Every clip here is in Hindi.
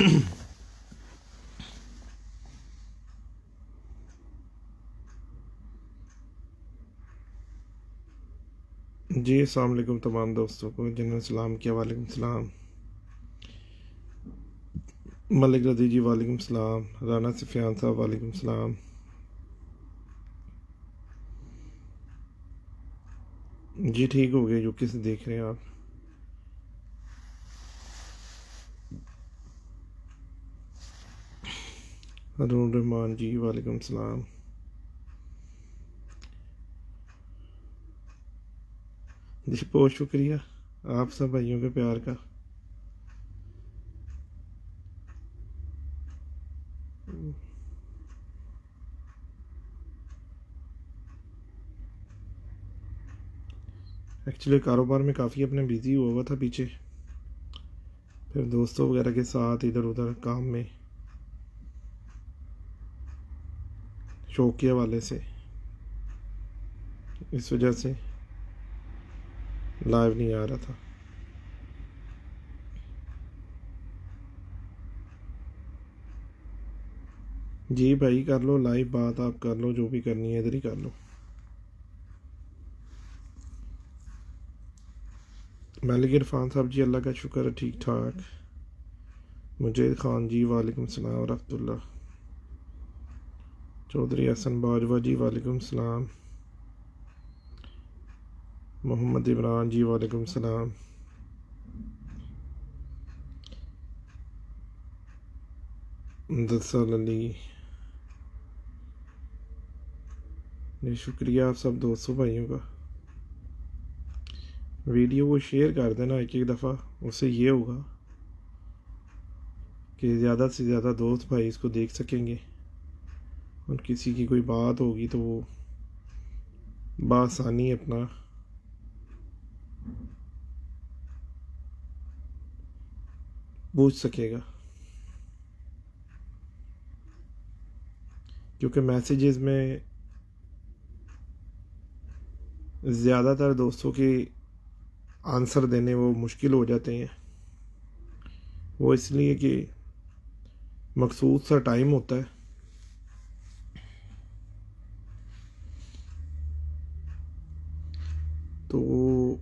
जी अस्सलाम वालेकुम तमाम दोस्तों को जिन्होंने सलाम किया। वालेकुम सलाम। मलिक रदी जी वालेकुम सलाम। राना सफ़ियान साहब वालेकुम सलाम। जी ठीक हो गए। यूके से देख रहे हैं आप? अरुण रहमान जी वालेकुम सलाम। जी बहुत शुक्रिया आप सब भाइयों के प्यार का। एक्चुअली कारोबार में काफ़ी अपने बिज़ी हुआ था पीछे, फिर दोस्तों वगैरह के साथ इधर उधर काम में, शौक के हवाले से, इस वजह से लाइव नहीं आ रहा था। जी भाई कर लो लाइव बात, आप कर लो जो भी करनी है इधर ही कर लो। मलिक इरफान साहब जी अल्लाह का शुक्र है ठीक ठाक। मुजीद खान जी वालेकुम सलाम रहमतुल्लाह। चौधरी हसन बाजवा जी वालेकुम सलाम। मोहम्मद इमरान जी वालेकुम सलाम। मुदस्सर अली जी शुक्रिया आप सब दोस्तों भाइयों का। वीडियो को शेयर कर देना एक एक दफ़ा, उससे ये होगा कि ज़्यादा से ज़्यादा दोस्त भाई इसको देख सकेंगे और किसी की कोई बात होगी तो वो बआसानी अपना पूछ सकेगा। क्योंकि मैसेजेस में ज़्यादातर दोस्तों के आंसर देने वो मुश्किल हो जाते हैं। वो इसलिए कि मखसूस सा टाइम होता है, तो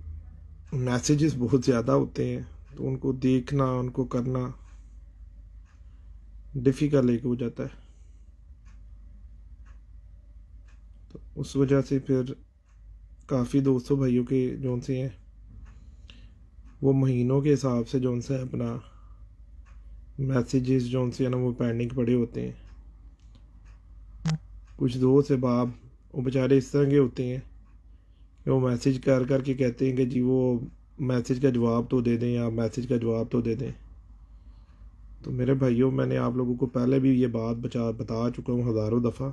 मैसेजेस बहुत ज़्यादा होते हैं, तो उनको देखना उनको करना डिफ़िकल्ट एक हो जाता है। तो उस वजह से फिर काफ़ी दोस्तों भाइयों के जौन से हैं वो महीनों के हिसाब से जौन सा है अपना मैसेजेस जौन से है ना वो पेंडिंग पड़े होते हैं। कुछ दोस्त बाब वो बेचारे इस तरह के होते हैं कि वो मैसेज कर कर के कहते हैं कि जी वो मैसेज का जवाब तो दे दें, या मैसेज का जवाब तो दे दें। तो मेरे भाइयों मैंने आप लोगों को पहले भी ये बात बता चुका हूँ हज़ारों दफ़ा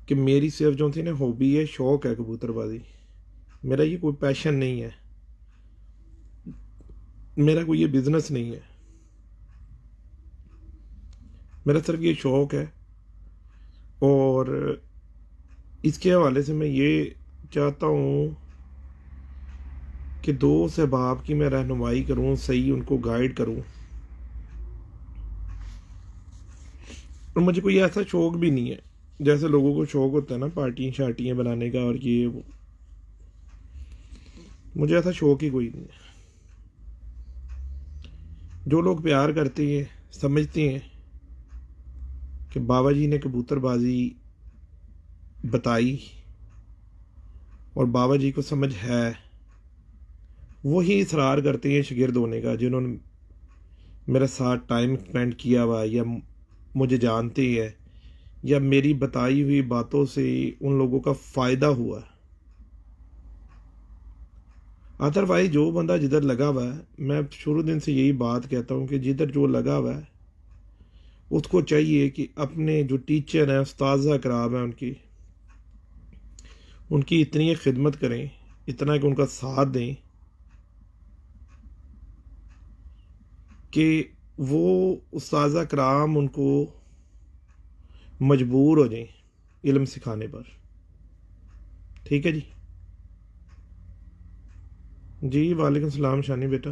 कि मेरी सिर्फ जो थी ना हॉबी है, शौक़ है कबूतरबाजी। मेरा ये कोई पैशन नहीं है, मेरा कोई ये बिज़नेस नहीं है, मेरा सिर्फ ये शौक़ है। और इसके हवाले से मैं ये चाहता हूँ कि दोस्त अहबाब की मैं रहनुमाई करूँ, सही उनको गाइड करूँ। और मुझे कोई ऐसा शौक़ भी नहीं है जैसे लोगों को शौक़ होता है ना पार्टियाँ शार्टियाँ बनाने का और ये वो। मुझे ऐसा शौक़ ही कोई नहीं है। जो लोग प्यार करते हैं समझते हैं कि बाबा जी ने कबूतरबाजी बताई और बाबा जी को समझ है, वही इसरार करते हैं शागिर्द होने का, जिन्होंने मेरे साथ टाइम स्पेंड किया हुआ या मुझे जानते हैं या मेरी बताई हुई बातों से उन लोगों का फ़ायदा हुआ। अदरवाइज जो बंदा जिधर लगा हुआ है, मैं शुरू दिन से यही बात कहता हूँ कि जिधर जो लगा हुआ है उसको चाहिए कि अपने जो टीचर हैं उस्ताज़ कराम हैं उनकी इतनी खिदमत करें, इतना कि उनका साथ दें कि वो उस्ताज़ कराम उनको मजबूर हो जाएं इल्म सिखाने पर। ठीक है जी। जी वालेकुम सलाम शानी बेटा।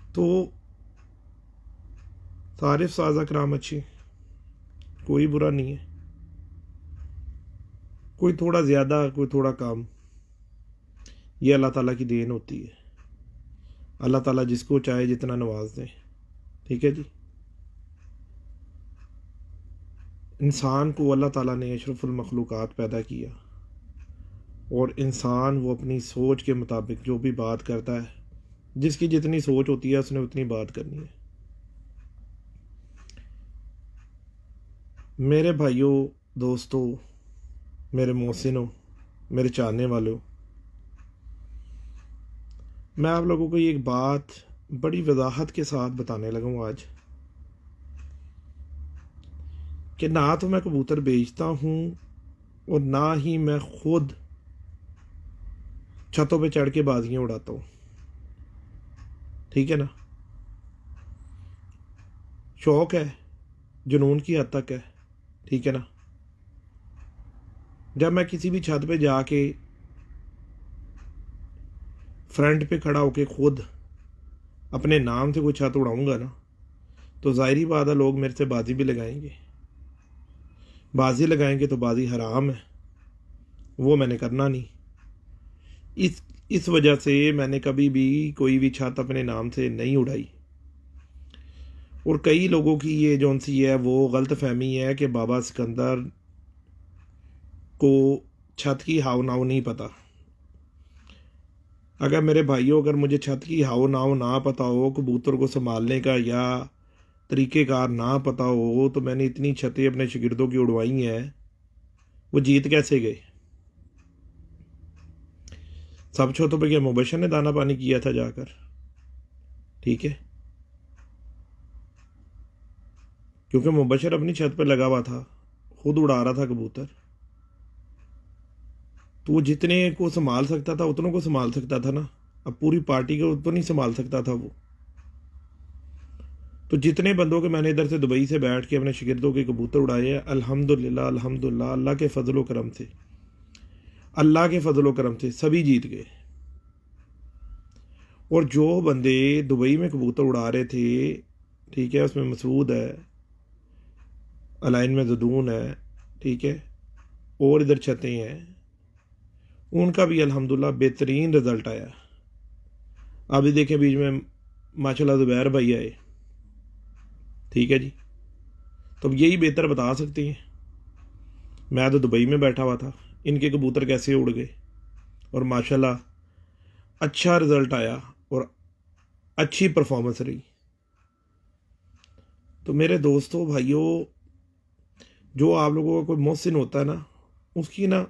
तो तारिफ साजा कराम अच्छी, कोई बुरा नहीं है, कोई थोड़ा ज़्यादा कोई थोड़ा कम, ये अल्लाह ताला की देन होती है। अल्लाह ताला जिसको चाहे जितना नवाज दें, ठीक है जी। इंसान को अल्लाह ताला ने अशरफुल मखलूक़ात पैदा किया, और इंसान वो अपनी सोच के मुताबिक जो भी बात करता है, जिसकी जितनी सोच होती है उसने उतनी बात करनी है। मेरे भाइयों, दोस्तों, मेरे मोहसिनों, मेरे चाहने वालों, मैं आप लोगों को एक बात बड़ी वजाहत के साथ बताने लगा हूँ आज, कि ना तो मैं कबूतर बेचता हूँ और ना ही मैं खुद छतों पे चढ़ के बाजियाँ उड़ाता हूँ, ठीक है ना। शौक़ है, जुनून की हद तक है, ठीक है ना। जब मैं किसी भी छत पे जाके फ्रंट पे खड़ा होके खुद अपने नाम से कोई छत उड़ाऊंगा ना, तो ज़ाहिरी बात है लोग मेरे से बाजी भी लगाएंगे। बाजी लगाएंगे तो बाजी हराम है, वो मैंने करना नहीं। इस वजह से मैंने कभी भी कोई भी छत अपने नाम से नहीं उड़ाई। और कई लोगों की ये जौन सी है वो गलत फहमी है कि बाबा सिकंदर को छत की हाव नाव नहीं पता। अगर मेरे भाइयों, अगर मुझे छत की हाव नाव ना पता हो, कबूतर को संभालने का या तरीक़ेकार ना पता हो, तो मैंने इतनी छतें अपने शागिर्दों की उड़वाई हैं, वो जीत कैसे गए? सब छतों पे क्या मुबशर ने दाना पानी किया था जाकर? ठीक है, क्योंकि मुबशर अपनी छत पर लगा हुआ था, खुद उड़ा रहा था कबूतर, तो वो जितने को संभाल सकता था उतनों को संभाल सकता था ना। अब पूरी पार्टी को तो नहीं संभाल सकता था वो। तो जितने बंदों के मैंने इधर से दुबई से बैठ के अपने शागिर्दों के कबूतर उड़ाए हैं, अल्हम्दुलिल्लाह अल्हम्दुलिल्लाह, अल्लाह के फजलो करम से, अल्लाह के फजलो करम से सभी जीत गए। और जो बंदे दुबई में कबूतर उड़ा रहे थे, ठीक है, उसमें मसूद है, अलाइन में जदून है, ठीक है, और इधर छतें हैं, उनका भी अल्हम्दुलिल्लाह बेहतरीन रिज़ल्ट आया। अभी देखें बीच में माशाल्लाह ज़ुबैर भाई आए, ठीक है जी, तो अब यही बेहतर बता सकते हैं। मैं तो दुबई में बैठा हुआ था, इनके कबूतर कैसे उड़ गए, और माशाल्लाह अच्छा रिज़ल्ट आया और अच्छी परफॉर्मेंस रही। तो मेरे दोस्तों, भाइयों, जो आप लोगों का कोई मोहसिन होता है ना, उसकी ना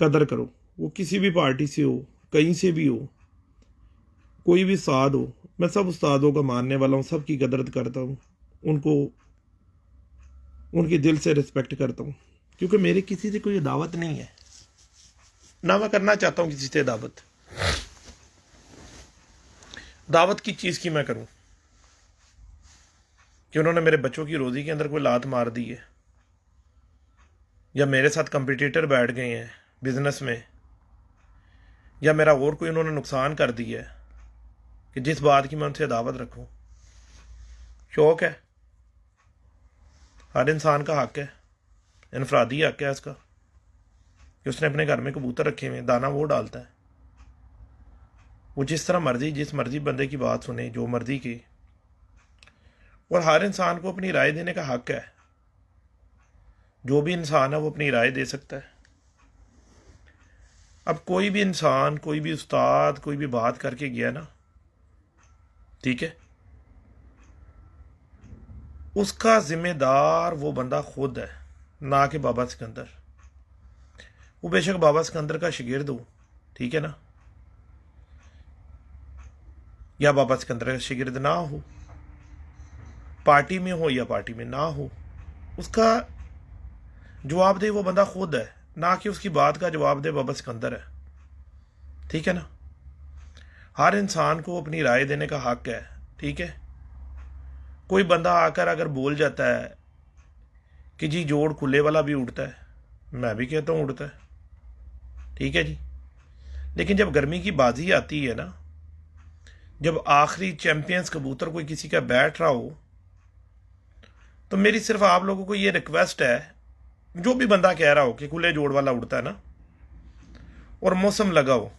कदर करो। वो किसी भी पार्टी से हो, कहीं से भी हो, कोई भी उस्ताद हो, मैं सब उस्तादों का मानने वाला हूँ, सबकी कदर करता हूँ, उनको उनके दिल से रिस्पेक्ट करता हूँ, क्योंकि मेरी किसी से कोई दावत नहीं है, ना मैं करना चाहता हूँ किसी से दावत। दावत की चीज़ की मैं करूँ कि उन्होंने मेरे बच्चों की रोज़ी के अंदर कोई लात मार दी है, या मेरे साथ कंपटीटर बैठ गए हैं बिजनेस में, या मेरा और कोई उन्होंने नुकसान कर दिया है, कि जिस बात की मैं उनसे दावत रखूं। शौक़ है, हर इंसान का हक है, इनफरादी हक है इसका, कि उसने अपने घर में कबूतर रखे हुए, दाना वो डालता है, वो जिस तरह मर्जी, जिस मर्जी बंदे की बात सुने, जो मर्जी की, और हर इंसान को अपनी राय देने का हक है। जो भी इंसान है वो अपनी राय दे सकता है। अब कोई भी इंसान, कोई भी उस्ताद कोई भी बात करके गया ना, ठीक है, उसका जिम्मेदार वो बंदा खुद है, ना कि बाबा सिकंदर। वो बेशक बाबा सिकंदर का शागिर्द हो, ठीक है ना, या बाबा सिकंदर का शागिर्द ना हो, पार्टी में हो या पार्टी में ना हो, उसका जवाबदेह वो बंदा खुद है, ना कि उसकी बात का जवाबदेह बाबा सिकंदर है, ठीक है ना। हर इंसान को अपनी राय देने का हक है, ठीक है। कोई बंदा आकर अगर बोल जाता है कि जी जोड़ खुले वाला भी उड़ता है, मैं भी कहता हूँ उड़ता है, ठीक है जी। लेकिन जब गर्मी की बाजी आती है ना, जब आखिरी चैंपियंस कबूतर कोई किसी का बैठ रहा हो, तो मेरी सिर्फ आप लोगों को ये रिक्वेस्ट है, जो भी बंदा कह रहा हो कि खुले जोड़ वाला उड़ता है ना, और मौसम लगा हो,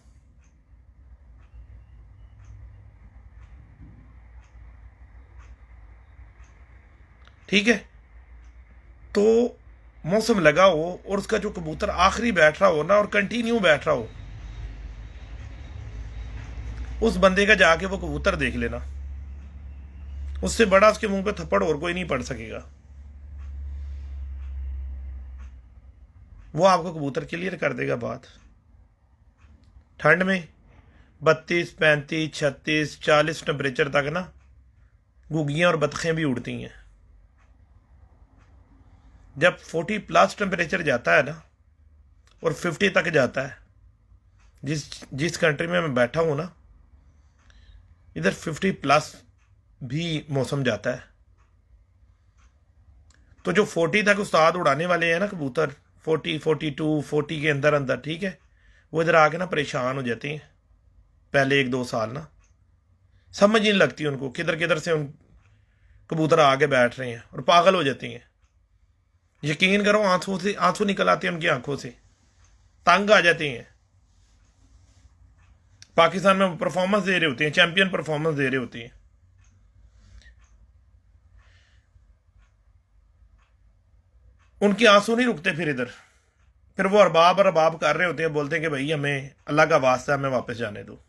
ठीक है, तो मौसम लगा हो और उसका जो कबूतर आखिरी बैठ रहा हो ना और कंटिन्यू बैठ रहा हो, उस बंदे का जाके वो कबूतर देख लेना। उससे बड़ा उसके मुंह पे थप्पड़ और कोई नहीं पड़ सकेगा। वो आपको कबूतर क्लियर कर देगा बात। ठंड में 32, 35, 36, 40 टेम्परेचर तक ना घुग्गियां और बतखें भी उड़ती हैं। जब 40+ टेम्परेचर जाता है ना और 50 तक जाता है, जिस जिस कंट्री में मैं बैठा हूं ना, इधर 50+ भी मौसम जाता है। तो जो 40 तक उस्ताद उड़ाने वाले हैं ना कबूतर, 40, 42, 40 के अंदर अंदर, ठीक है, वो इधर आके ना परेशान हो जाते हैं। पहले 1-2 साल ना समझ ही नहीं लगती उनको, किधर किधर से उन कबूतर आके बैठ रहे हैं, और पागल हो जाते हैं। यकीन करो, आंसू से आंसू निकल आते हैं उनकी आंखों से, तंग आ जाते हैं। पाकिस्तान में परफॉर्मेंस दे रहे होते हैं, चैंपियन परफॉर्मेंस दे रहे होते हैं, उनके आंसू नहीं रुकते। फिर वो अरबाब और अरबाब कर रहे होते हैं, बोलते हैं कि भाई हमें अल्लाह का वास्ता, हमें वापस जाने दो।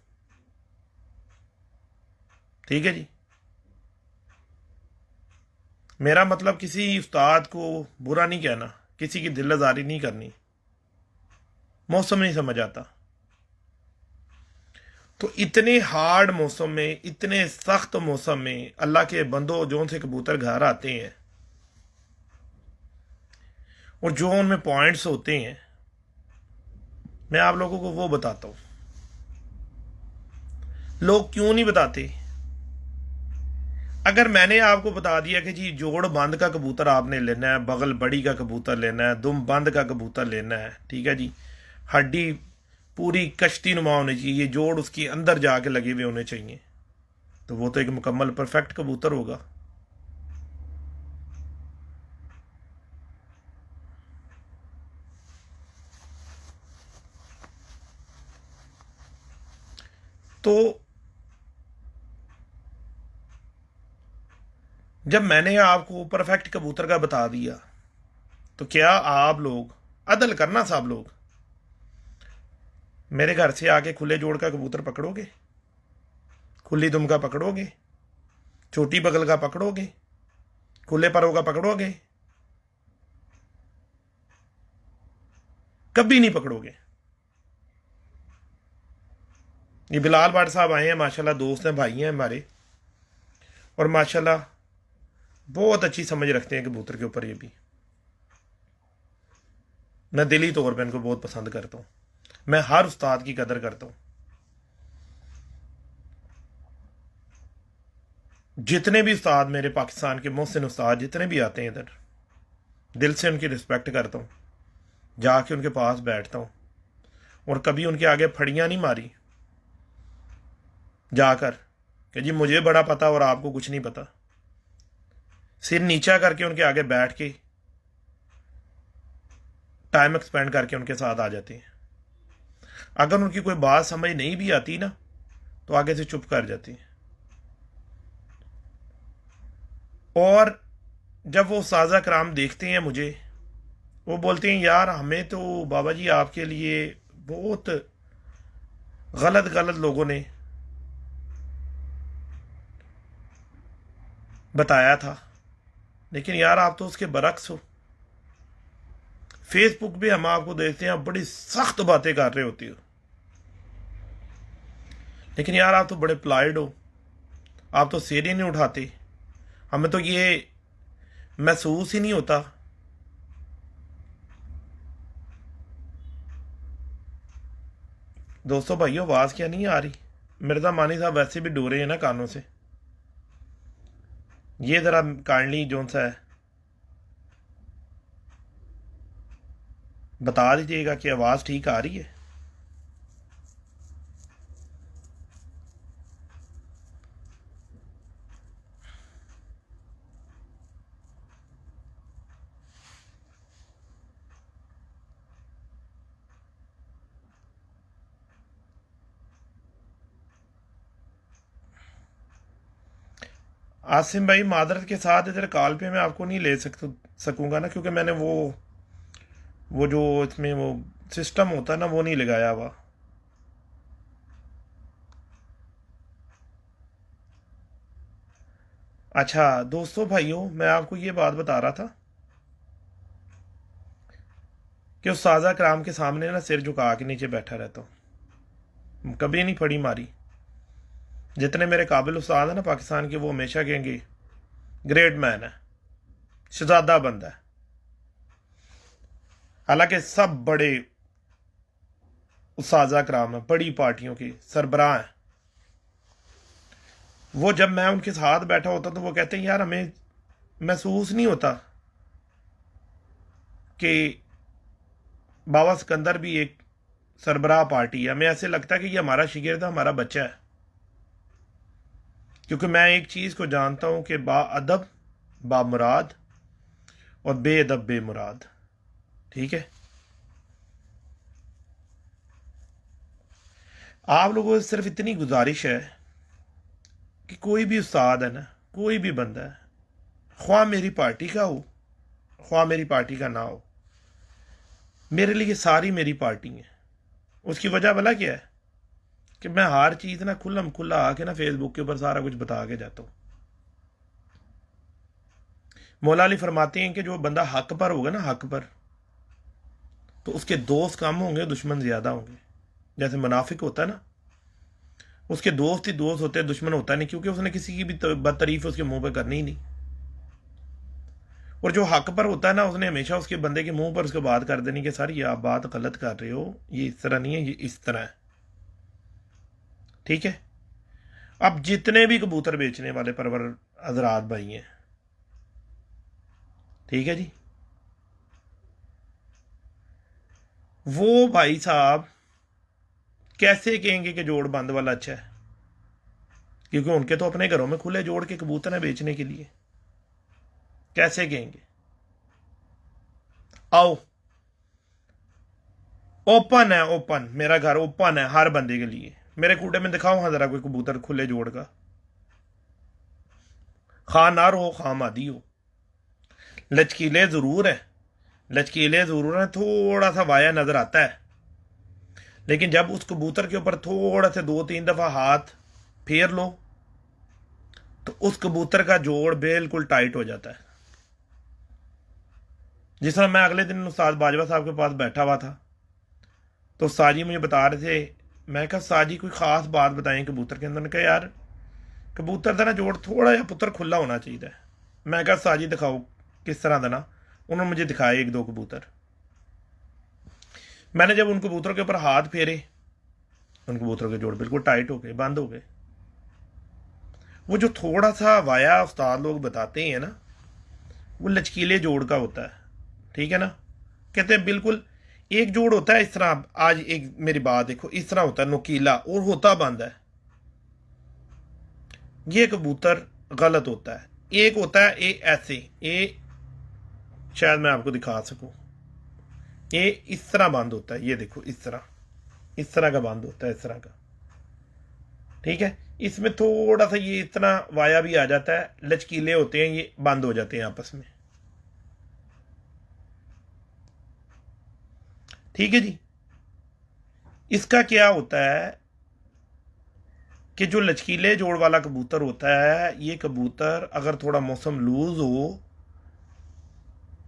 ठीक है जी। मेरा मतलब किसी उस्ताद को बुरा नहीं कहना, किसी की दिल आजारी नहीं करनी। मौसम नहीं समझ आता। तो इतने हार्ड मौसम में, इतने सख्त मौसम में अल्लाह के बंदो जो से कबूतर घर आते हैं और जो उनमें पॉइंट्स होते हैं, मैं आप लोगों को वो बताता हूं। लोग क्यों नहीं बताते? अगर मैंने आपको बता दिया कि जी जोड़ बंद का कबूतर आपने लेना है, बगल बड़ी का कबूतर लेना है, दुम बंद का कबूतर लेना है, ठीक है जी, हड्डी पूरी कश्ती नुमा होनी चाहिए, जोड़ उसके अंदर जाके लगे हुए होने चाहिए, तो वो तो एक मुकम्मल परफेक्ट कबूतर होगा। तो जब मैंने आपको परफेक्ट कबूतर का बता दिया, तो क्या आप लोग अदल करना, सब लोग मेरे घर से आके खुले जोड़ का कबूतर पकड़ोगे, खुली दुम का पकड़ोगे, छोटी बगल का पकड़ोगे, खुले परों का पकड़ोगे? कभी नहीं पकड़ोगे। ये बिलाल भट्ट साहब आए हैं, माशाल्लाह दोस्त हैं, भाई हैं हमारे, और माशाल्लाह बहुत अच्छी समझ रखते हैं कबूतर के ऊपर। ये भी मैं दिली तौर पर इनको बहुत पसंद करता हूँ। मैं हर उस्ताद की कदर करता हूँ। जितने भी उस्ताद मेरे पाकिस्तान के मोहसिन उस्ताद जितने भी आते हैं इधर, दिल से उनकी रिस्पेक्ट करता हूँ, जाके उनके पास बैठता हूँ, और कभी उनके आगे फड़ियाँ नहीं मारी जाकर कि जी मुझे बड़ा पता और आपको कुछ नहीं पता। सिर नीचा करके उनके आगे बैठ के टाइम एक्सपेंड करके उनके साथ आ जाते हैं। अगर उनकी कोई बात समझ नहीं भी आती ना, तो आगे से चुप कर जाते हैं। और जब वो साजा कराम देखते हैं मुझे, वो बोलते हैं यार हमें तो बाबा जी आपके लिए बहुत गलत गलत लोगों ने बताया था, लेकिन यार आप तो उसके बरक्स हो। फेसबुक पे हम आपको देखते हैं, आप बड़ी सख्त बातें कर रहे होती हो, लेकिन यार आप तो बड़े प्लाइड हो, आप तो सिर ही नहीं उठाते। हमें तो ये महसूस ही नहीं होता। दोस्तों भाइयों, आवाज़ क्या नहीं आ रही? मिर्जा मानी साहब वैसे भी डोरे हैं ना कानों से। ये ज़रा काइंडली जो सा है बता दीजिएगा कि आवाज़ ठीक आ रही है। आसिम भाई मादरत के साथ इधर कॉल पे मैं आपको नहीं ले सकूंगा ना, क्योंकि मैंने वो जो इसमें वो सिस्टम होता है ना वो नहीं लगाया हुआ। अच्छा दोस्तों भाइयों, मैं आपको ये बात बता रहा था कि उस साजा कराम के सामने ना सिर झुका के नीचे बैठा रहता हूँ, कभी नहीं फड़ी मारी। जितने मेरे काबिल उस्ताद है ना पाकिस्तान के, वो हमेशा कहेंगे ग्रेट मैन है, शहजादा बंदा है। हालांकि सब बड़े उस्ताजा कराम है, बड़ी पार्टियों के सरबराह हैं। वो जब मैं उनके साथ बैठा होता तो वो कहते हैं यार हमें महसूस नहीं होता कि बाबा सिकंदर भी एक सरबराह पार्टी है। हमें ऐसे लगता है कि ये हमारा शिगिर्द है, हमारा बच्चा है। क्योंकि मैं एक चीज़ को जानता हूं कि बाअदब बामुराद और बेअदब बेमुराद। ठीक है, आप लोगों से सिर्फ इतनी गुजारिश है कि कोई भी उस्ताद है ना, कोई भी बंदा है, ख्वाह मेरी पार्टी का हो ख्वाह मेरी पार्टी का ना हो, मेरे लिए सारी मेरी पार्टी है। उसकी वजह भला क्या है कि मैं हर चीज़ ना खुल्लम खुल्ला आके ना फेसबुक के ऊपर सारा कुछ बता के जाता हूँ। मौला अली फरमाते हैं कि जो बंदा हक पर होगा ना, हक पर, तो उसके दोस्त कम होंगे, दुश्मन ज्यादा होंगे। जैसे मुनाफिक होता है ना, उसके दोस्त ही दोस्त होते हैं, दुश्मन होता नहीं, क्योंकि उसने किसी की भी बदतारीफ उसके मुंह पर करनी ही नहीं। और जो हक पर होता है ना, उसने हमेशा उसके बंदे के मुंह पर उसको बात कर देनी कि सर ये आप बात गलत कर रहे हो, ये इस तरह नहीं है, ये इस तरह है। ठीक है, अब जितने भी कबूतर बेचने वाले परवर हजरात भाई हैं, ठीक है जी, वो भाई साहब कैसे कहेंगे कि जोड़ बंद वाला अच्छा है? क्योंकि उनके तो अपने घरों में खुले जोड़ के कबूतर हैं बेचने के लिए। कैसे कहेंगे? आओ, ओपन है, ओपन, मेरा घर ओपन है हर बंदे के लिए। मेरे कूड़े में दिखाओ हाँ जरा कोई कबूतर खुले जोड़ का, खा नार हो खा मादी हो। लचकीले जरूर है, लचकीले जरूर है, थोड़ा सा वाया नजर आता है, लेकिन जब उस कबूतर के ऊपर थोड़ा से 2-3 दफा हाथ फेर लो तो उस कबूतर का जोड़ बिल्कुल टाइट हो जाता है। जिस तरह मैं अगले दिन उस्ताद बाजवा साहब के पास बैठा हुआ था, तो साजी मुझे बता रहे थे, मैं कहा साजी कोई खास बात बताएं कबूतर के अंदर। उन्होंने कहा यार कबूतर का ना जोड़ थोड़ा या पुत्र खुला होना चाहिए। मैं कहा साजी दिखाओ किस तरह का ना। उन्होंने मुझे दिखाए 1-2 कबूतर। मैंने जब उन कबूतरों के ऊपर हाथ फेरे, उन कबूतरों के जोड़ बिल्कुल टाइट हो गए, बंद हो गए। वो जो थोड़ा सा वाया उस्ताद लोग बताते हैं ना, वो लचकीले जोड़ का होता है। ठीक है ना, कहते हैं बिल्कुल एक जोड़ होता है इस तरह। आज एक मेरी बात देखो, इस तरह होता है नुकीला और होता बंद है। ये कबूतर गलत होता है। एक होता है ए ऐसे, ए शायद मैं आपको दिखा सकूं, ये इस तरह बंद होता है। ये देखो इस तरह का बंद होता है, इस तरह का। ठीक है, इसमें थोड़ा सा ये इतना वाया भी आ जाता है, लचकीले होते हैं, ये बंद हो जाते हैं आपस में। ठीक है जी, इसका क्या होता है कि जो लचकीले जोड़ वाला कबूतर होता है, ये कबूतर अगर थोड़ा मौसम लूज हो,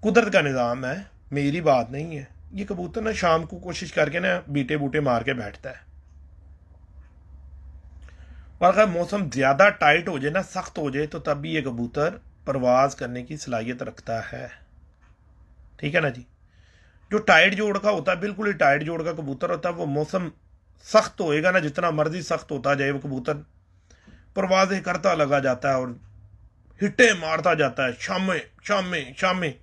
कुदरत का निज़ाम है, मेरी बात नहीं है, ये कबूतर ना शाम को कोशिश करके ना बीटे बूटे मार के बैठता है। और अगर मौसम ज़्यादा टाइट हो जाए ना, सख्त हो जाए, तो तब भी ये कबूतर परवाज करने की सलाहियत रखता है। ठीक है ना जी, जो टाइट जोड़ का होता है, बिल्कुल ही टाइट जोड़ का कबूतर होता है, वो मौसम सख्त होएगा ना, जितना मर्जी सख्त होता जाए, वो कबूतर परवाजें करता लगा जाता है और हिट्टे मारता जाता है। शामे शामे शामे,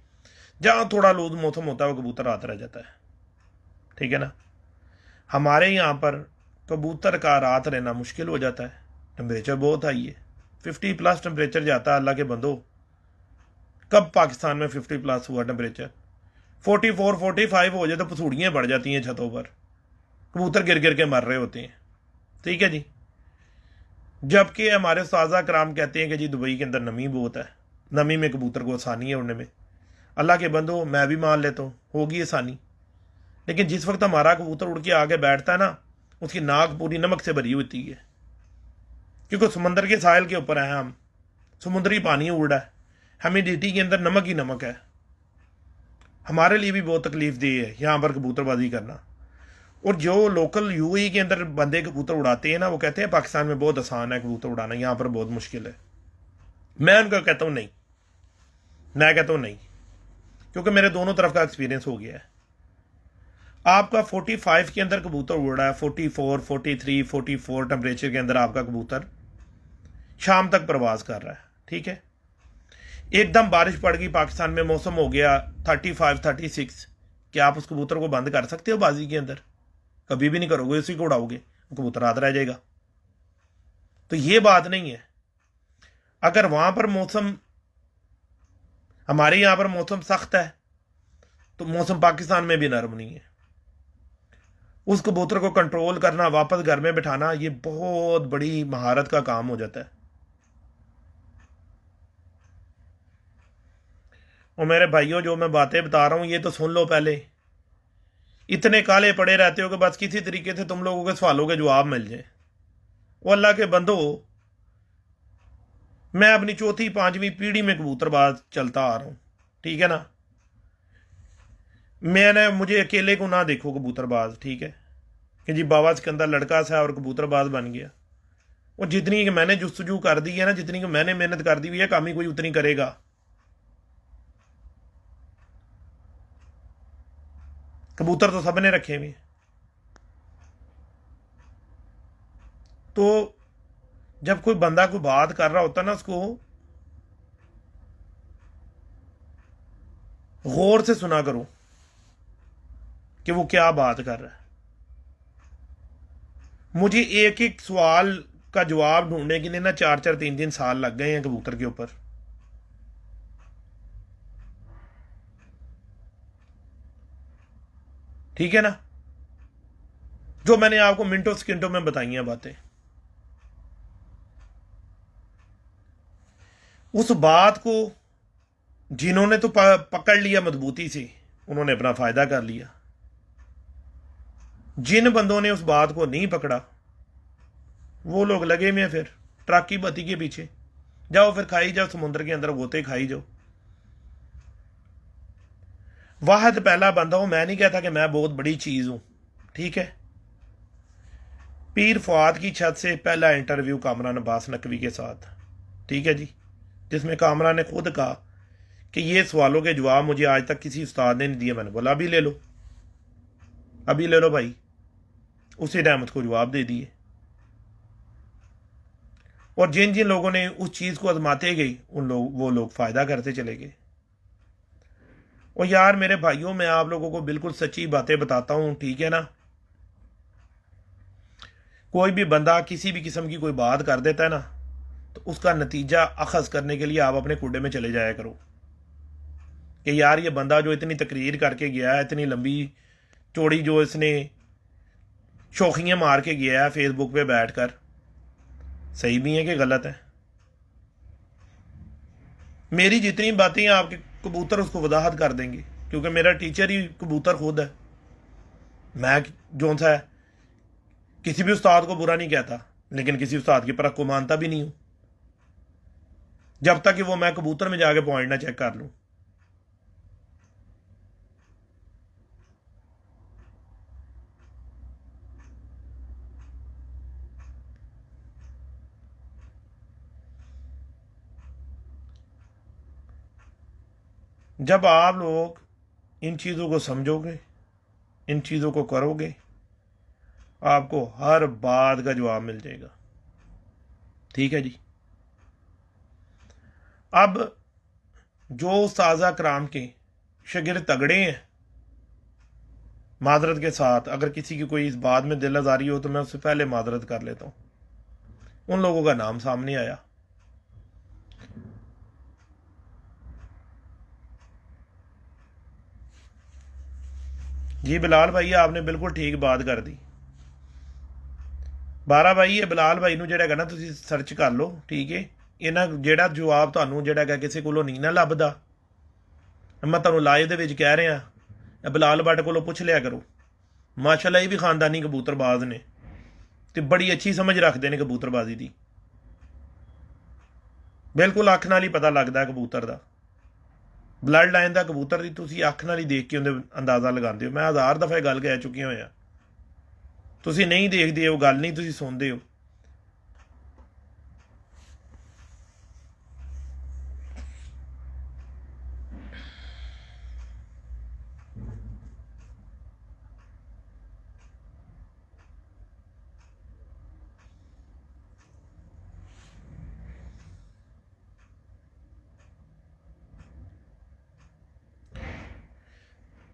जहाँ थोड़ा लूज मौसम होता है वो कबूतर आता रह जाता है। ठीक है ना, हमारे यहाँ पर कबूतर का रात रहना मुश्किल हो जाता है, टेम्परेचर बहुत हाई है, 50+ टेम्परेचर जाता है। अल्लाह के बंदो, कब पाकिस्तान में 50+ हुआ टेम्परेचर? 44-45 हो जाए तो पसूड़ियाँ बढ़ जाती हैं छतों पर, कबूतर गिर गिर के मर रहे होते हैं। ठीक है जी, जबकि हमारे उस्ताद कराम कहते हैं कि जी दुबई के अंदर नमी बहुत है, नमी में कबूतर को आसानी है उड़ने में। अल्लाह के बंदो, मैं भी मान लेता हूँ होगी आसानी, लेकिन जिस वक्त हमारा कबूतर उड़ के आगे बैठता है ना, उसकी नाक पूरी नमक से भरी होती है, क्योंकि समंदर के साहिल के ऊपर है हम, समुद्री पानी उड़ रहा है, ह्यूमिडिटी के अंदर नमक ही नमक है। हमारे लिए भी बहुत तकलीफ दी है यहाँ पर कबूतरबाजी करना। और जो लोकल यूएई के अंदर बंदे कबूतर उड़ाते हैं ना, वो कहते हैं पाकिस्तान में बहुत आसान है कबूतर उड़ाना, यहाँ पर बहुत मुश्किल है। मैं उनका कहता हूँ नहीं, मैं कहता हूँ नहीं, क्योंकि मेरे दोनों तरफ का एक्सपीरियंस हो गया है। आपका 45 के अंदर कबूतर उड़ रहा है, 44, 43, 44 टेम्परेचर के अंदर आपका कबूतर शाम तक प्रवास कर रहा है, ठीक है। एकदम बारिश पड़ गई, पाकिस्तान में मौसम हो गया 35, 36, क्या आप उस कबूतर को बंद कर सकते हो बाजी के अंदर? कभी भी नहीं करोगे, उसी को उड़ाओगे, कबूतर हाथ रह जाएगा। तो ये बात नहीं है। अगर वहां पर मौसम, हमारे यहां पर मौसम सख्त है, तो मौसम पाकिस्तान में भी नरम नहीं है। उस कबूतर को कंट्रोल करना, वापस घर में बिठाना, ये बहुत बड़ी महारत का काम हो जाता है। और मेरे भाइयों, जो मैं बातें बता रहा हूं ये तो सुन लो पहले। इतने काले पड़े रहते हो कि बस किसी तरीके से तुम लोगों के सवालों के जवाब मिल जाए। वो अल्लाह के बंदो, मैं अपनी चौथी पांचवी पीढ़ी में कबूतरबाज चलता आ रहा हूं, ठीक है ना। मुझे अकेले को ना देखो कबूतरबाज, ठीक है, कि जी बाबा सिकंदर लड़का सा और कबूतरबाज बन गया। और जितनी कि मैंने जुस्तजू कर दी है ना, जितनी कि मैंने मेहनत कर दी हुई है, काम ही कोई उतनी करेगा। कबूतर तो सबने रखे हुए। तो जब कोई बंदा कोई बात कर रहा होता ना, उसको गौर से सुना करो कि वो क्या बात कर रहा है। मुझे एक एक सवाल का जवाब ढूंढने के लिए ना 4-4, 3-3 साल लग गए हैं कबूतर के ऊपर। ठीक है ना, जो मैंने आपको मिनटों सेकंडों में बताई हैं बातें। उस बात को जिन्होंने तो पकड़ लिया मजबूती से, उन्होंने अपना फायदा कर लिया। जिन बंदों ने उस बात को नहीं पकड़ा, वो लोग लगे हुए फिर ट्रक की बत्ती के पीछे। जाओ फिर खाई जाओ, समुद्र के अंदर गोते खाई जाओ। वाहद पहला बंदा हूं, मैं नहीं कहता कि मैं बहुत बड़ी चीज हूं, ठीक है। पीर फुआद की छत से पहला इंटरव्यू कामरान अब्बास नकवी के साथ, ठीक है जी, जिसमें कामरान ने खुद कहा कि ये सवालों के जवाब मुझे आज तक किसी उस्ताद ने नहीं दिए। मैंने बोला अभी ले लो, अभी ले लो भाई। उसी टाइम उसको जवाब दे दिए। और जिन जिन लोगों ने उस चीज को आजमाते गई, वो लोग फायदा करते चले गए। और यार मेरे भाइयों, मैं आप लोगों को बिल्कुल सच्ची बातें बताता हूं, ठीक है ना। कोई भी बंदा किसी भी किस्म की कोई बात कर देता है ना, तो उसका नतीजा अखज़ करने के लिए आप अपने कूड़े में चले जाया करो कि यार ये बंदा जो इतनी तकरीर करके गया है, इतनी लंबी चौड़ी जो इसने शौखियाँ मार के गया है फेसबुक पे बैठकर, सही भी है कि गलत है। मेरी जितनी बातें आपके कबूतर उसको वजाहत कर देंगे, क्योंकि मेरा टीचर ही कबूतर खुद है। मैं जो सा है किसी भी उस्ताद को बुरा नहीं कहता, लेकिन किसी उस्ताद की परख को मानता भी नहीं हूं जब तक कि वो मैं कबूतर में जाके पॉइंट ना चेक कर लूं। जब आप लोग इन चीज़ों को समझोगे, इन चीज़ों को करोगे, आपको हर बात का जवाब मिल जाएगा, ठीक है जी। अब जो उस्ताज़ा कराम के शागिर्द तगड़े हैं, मादरत के साथ अगर किसी की कोई इस बात में दिल आज़ारी हो तो मैं उससे पहले मादरत कर लेता हूँ। उन लोगों का नाम सामने आया। जी बिलाल भाई, आपने बिल्कुल ठीक बात कर दी। 12 भाई ये बिलाल भाई ਨੂੰ ਜਿਹੜਾ ਹੈਗਾ ਨਾ ਤੁਸੀਂ ਸਰਚ ਕਰ ਲਓ, ਠੀਕ ਹੈ। ਇਹਨਾਂ ਜਿਹੜਾ ਜਵਾਬ ਤੁਹਾਨੂੰ ਜਿਹੜਾ ਹੈਗਾ ਕਿਸੇ ਕੋਲੋਂ ਨਹੀਂ ਨਾ ਲੱਭਦਾ, ਮੈਂ ਤੁਹਾਨੂੰ ਲਾਈਵ ਦੇ ਵਿੱਚ ਕਹਿ ਰਿਹਾ, ਬਿਲਾਲ ਭੱਟ ਕੋਲੋਂ ਪੁੱਛ ਲਿਆ ਕਰੋ। ਮਾਸ਼ਾਅੱਲਾ ਇਹ ਵੀ ਖਾਨਦਾਨੀ ਕਬੂਤਰਬਾਜ਼ ਨੇ ਤੇ ਬੜੀ ਅੱਛੀ ਸਮਝ ਰੱਖਦੇ ਨੇ ਕਬੂਤਰਬਾਜ਼ੀ ਦੀ। ਬਿਲਕੁਲ ਅੱਖ ਨਾਲ ਹੀ ਪਤਾ ਲੱਗਦਾ ਕਬੂਤਰ ਦਾ, ਬਲੱਡ ਲਾਈਨ ਦਾ ਕਬੂਤਰ ਦੀ ਤੁਸੀਂ ਅੱਖ ਨਾਲ ਹੀ ਦੇਖ ਕੇ ਉਹਦੇ ਅੰਦਾਜ਼ਾ ਲਗਾਉਂਦੇ ਹੋ। ਮੈਂ 1000 ਦਫਾ ਇਹ ਗੱਲ ਕਹਿ ਚੁੱਕਿਆ ਹੋਇਆ। ਤੁਸੀਂ ਨਹੀਂ ਦੇਖਦੇ ਹੋ ਗੱਲ, ਨਹੀਂ ਤੁਸੀਂ ਸੁਣਦੇ ਹੋ।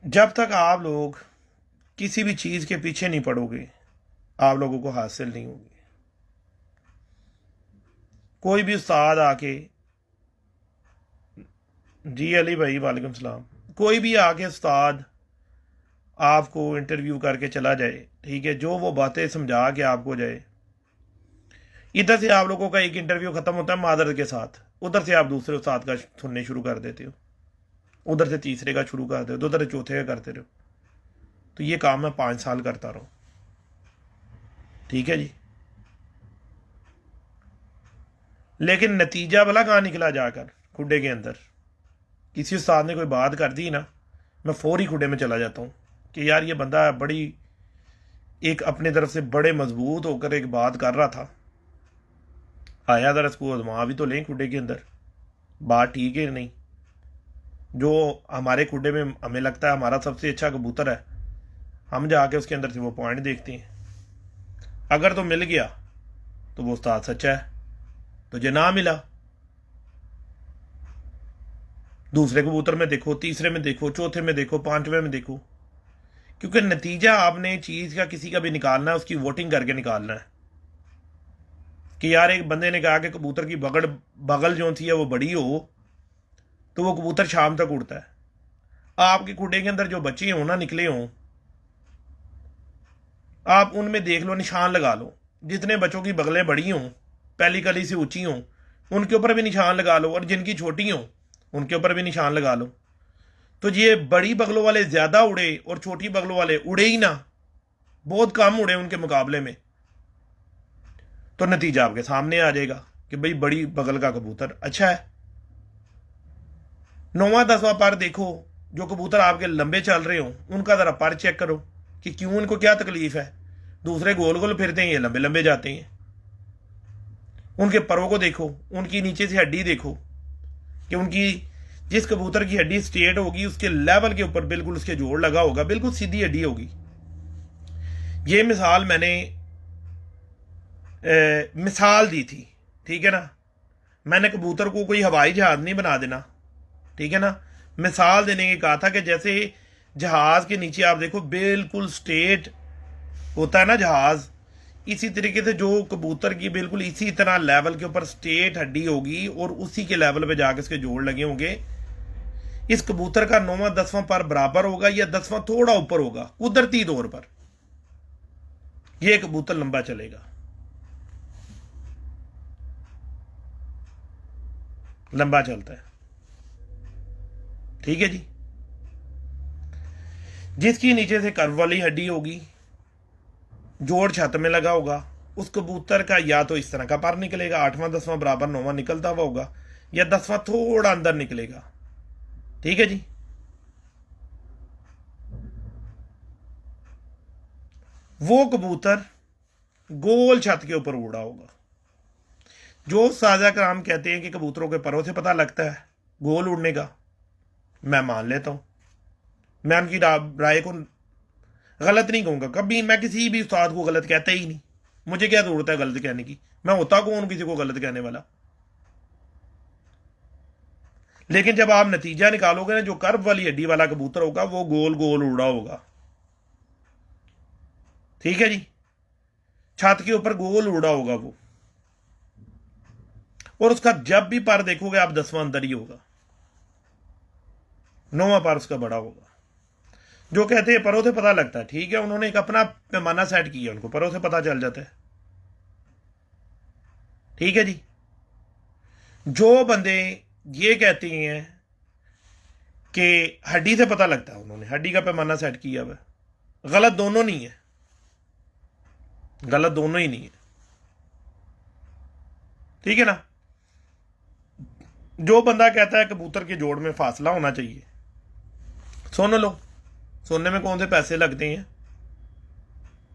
जब तक आप लोग किसी भी चीज के पीछे नहीं पड़ोगे, आप लोगों को हासिल नहीं होगी। कोई भी उस्ताद आके, जी अली भाई वालेकुम सलाम, कोई भी आके उस्ताद आपको इंटरव्यू करके चला जाए, ठीक है, जो वो बातें समझा के आपको जाए, इधर से आप लोगों का एक इंटरव्यू खत्म होता है मादरत के साथ, उधर से आप दूसरे उस्ताद का सुनने शुरू कर देते हो, उधर से तीसरे का शुरू कर देते हो, उधर से चौथे का करते रहो। तो ये काम मैं 5 साल करता रहूं, ठीक है जी। लेकिन नतीजा भला कहाँ निकला जाकर खुडे के अंदर, किसी उस्ताद ने कोई बात कर दी ना, मैं फौरी खुडे में चला जाता हूँ कि यार ये बंदा बड़ी एक अपने तरफ से बड़े मजबूत होकर एक बात कर रहा था, आया जरा इसको आजमा भी तो लें खुडे के अंदर, बात ठीक है नहीं। जो हमारे खुडे में हमें लगता है हमारा सबसे अच्छा कबूतर है, हम जाके उसके अंदर से वो पॉइंट देखते हैं। अगर तो मिल गया तो वो उस्ताद सच्चा है, तो जो ना मिला दूसरे कबूतर में देखो, तीसरे में देखो, चौथे में देखो, 5वें में देखो। क्योंकि नतीजा आपने चीज का किसी का भी निकालना है, उसकी वोटिंग करके निकालना है कि यार एक बंदे ने कहा कि कबूतर की बगल जो थी है वो बड़ी हो तो वो कबूतर शाम तक उड़ता है। आपके खुडे के अंदर जो बच्चे हों ना निकले हों, आप उनमें देख लो, निशान लगा लो। जितने बच्चों की बगलें बड़ी हों, पहली कली से ऊंची हों, उनके ऊपर भी निशान लगा लो, और जिनकी छोटी हों उनके ऊपर भी निशान लगा लो। तो ये बड़ी बगलों वाले ज्यादा उड़े और छोटी बगलों वाले उड़े ही ना, बहुत कम उड़े उनके मुकाबले में, तो नतीजा आपके सामने आ जाएगा कि भाई बड़ी बगल का कबूतर अच्छा है। 9वां 10वां पर देखो, जो कबूतर आपके लंबे चल रहे हो उनका जरा पर चेक करो कि क्यों, इनको क्या तकलीफ है। दूसरे गोल गोल फिरते हैं, ये लंबे लंबे जाते हैं। उनके परों को देखो, उनकी नीचे से हड्डी देखो कि उनकी जिस कबूतर की हड्डी स्ट्रेट होगी उसके लेवल के ऊपर बिल्कुल उसके जोड़ लगा होगा, बिल्कुल सीधी हड्डी होगी। ये मिसाल मैंने मिसाल दी थी, ठीक है ना। मैंने कबूतर को कोई हवाई जहाज नहीं बना देना, ठीक है ना। मिसाल देने के कहा था कि जैसे जहाज के नीचे आप देखो बिल्कुल स्ट्रेट होता है ना जहाज, इसी तरीके से जो कबूतर की बिल्कुल इसी तरह लेवल के ऊपर स्ट्रेट हड्डी होगी और उसी के लेवल पे जाके इसके जोड़ लगे होंगे। इस कबूतर का 9वां 10वां पर बराबर होगा या 10वां थोड़ा ऊपर होगा, कुदरती तौर पर यह कबूतर लंबा चलेगा, लंबा चलता है, ठीक है जी। जिसकी नीचे से कर्व वाली हड्डी होगी, जोड़ छत में लगा होगा, उस कबूतर का या तो इस तरह का पर निकलेगा, 8वां 10वां बराबर 9वां निकलता हुआ होगा, या 10वां थोड़ा अंदर निकलेगा, ठीक है जी। वो कबूतर गोल छत के ऊपर उड़ा होगा। जो साजा कराम कहते हैं कि कबूतरों के परों से पता लगता है गोल उड़ने का, मैं मान लेता हूं। मैं उनकी राय को गलत नहीं कहूंगा कभी, मैं किसी भी उस्ताद को गलत कहता ही नहीं। मुझे क्या जरूरत है गलत कहने की, मैं होता कौन किसी को गलत कहने वाला। लेकिन जब आप नतीजा निकालोगे ना, जो कर्व वाली हड्डी वाला कबूतर होगा वो गोल गोल उड़ा होगा, ठीक है जी। छत के ऊपर गोल उड़ा होगा वो, और उसका जब भी पर देखोगे आप 10वां अंदर ही होगा, 9वां पर उसका बड़ा होगा। जो कहते हैं परों से पता लगता है, ठीक है, उन्होंने एक अपना पैमाना सेट किया, उनको परों से पता चल जाता है। ठीक है जी। जो बंदे ये कहते हैं कि हड्डी से पता लगता है, उन्होंने हड्डी का पैमाना सेट किया हुआ, गलत दोनों नहीं है, गलत दोनों ही नहीं है, ठीक है ना। जो बंदा कहता है कबूतर के जोड़ में फासला होना चाहिए, सुन लो, सुनने में कौन से पैसे लगते हैं,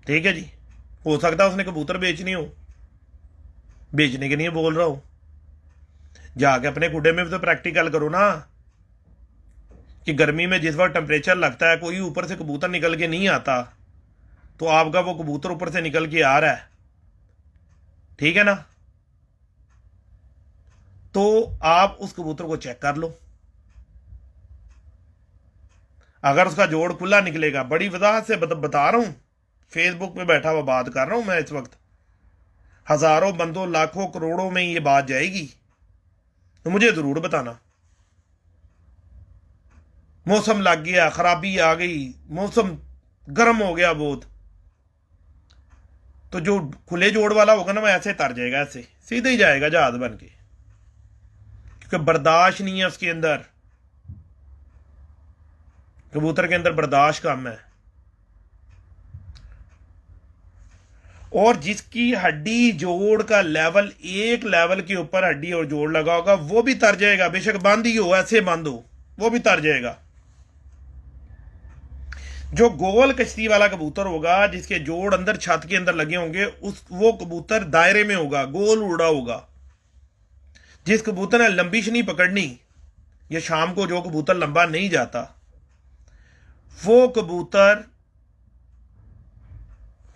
ठीक है जी। हो सकता है उसने कबूतर बेचने हो, बेचने के लिए बोल रहा हो, जाके अपने खुडे में भी तो प्रैक्टिकल करो ना, कि गर्मी में जिस वक्त टेम्परेचर लगता है, कोई ऊपर से कबूतर निकल के नहीं आता, तो आपका वो कबूतर ऊपर से निकल के आ रहा है, ठीक है ना, तो आप उस कबूतर को चेक कर लो। अगर उसका जोड़ खुला निकलेगा, बड़ी वजाहत से बता रहा हूं, फेसबुक पे बैठा हुआ बात कर रहा हूं मैं इस वक्त, हजारों बंदों लाखों करोड़ों में ये बात जाएगी, तो मुझे जरूर बताना। मौसम लग गया, खराबी आ गई, मौसम गर्म हो गया बहुत, तो जो खुले जोड़ वाला होगा ना, वो ऐसे तर जाएगा, ऐसे सीधे ही जाएगा जहाज बन के, क्योंकि बर्दाश्त नहीं है उसके अंदर, कबूतर के अंदर बर्दाश्त कम है। और जिसकी हड्डी जोड़ का लेवल एक लेवल के ऊपर हड्डी और जोड़ लगा होगा, वो भी तर जाएगा, बेशक बंद ही हो, ऐसे बंद हो, वो भी तर जाएगा। जो गोल कश्ती वाला कबूतर होगा, जिसके जोड़ अंदर छत के अंदर लगे होंगे, वो कबूतर दायरे में होगा, गोल उड़ा होगा। जिस कबूतर ने लंबी शनी पकड़नी, या शाम को जो कबूतर लंबा नहीं जाता, वो कबूतर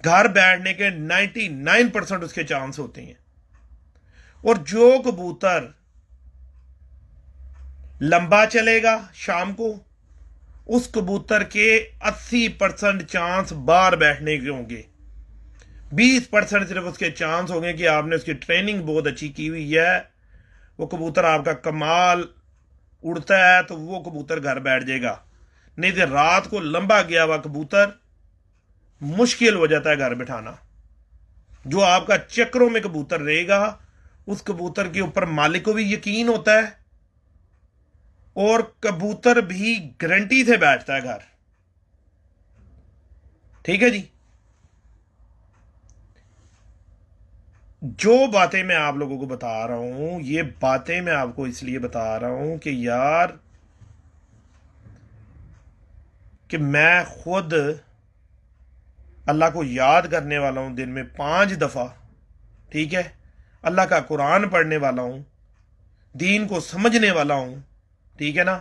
घर बैठने के 99% उसके चांस होते हैं। और जो कबूतर लंबा चलेगा शाम को, उस कबूतर के 80% चांस बाहर बैठने के होंगे, 20% सिर्फ उसके चांस होंगे कि आपने उसकी ट्रेनिंग बहुत अच्छी की हुई है, वो कबूतर आपका कमाल उड़ता है, तो वो कबूतर घर बैठ जाएगा। नहीं तो रात को लंबा गया हुआ कबूतर मुश्किल हो जाता है घर बिठाना। जो आपका चक्रों में कबूतर रहेगा, उस कबूतर के ऊपर मालिक को भी यकीन होता है, और कबूतर भी गारंटी से बैठता है घर, ठीक है जी। जो बातें मैं आप लोगों को बता रहा हूं, ये बातें मैं आपको इसलिए बता रहा हूं कि यार, कि मैं खुद अल्लाह को याद करने वाला हूं दिन में 5 दफा, ठीक है, अल्लाह का कुरान पढ़ने वाला हूं, दीन को समझने वाला हूं, ठीक है ना।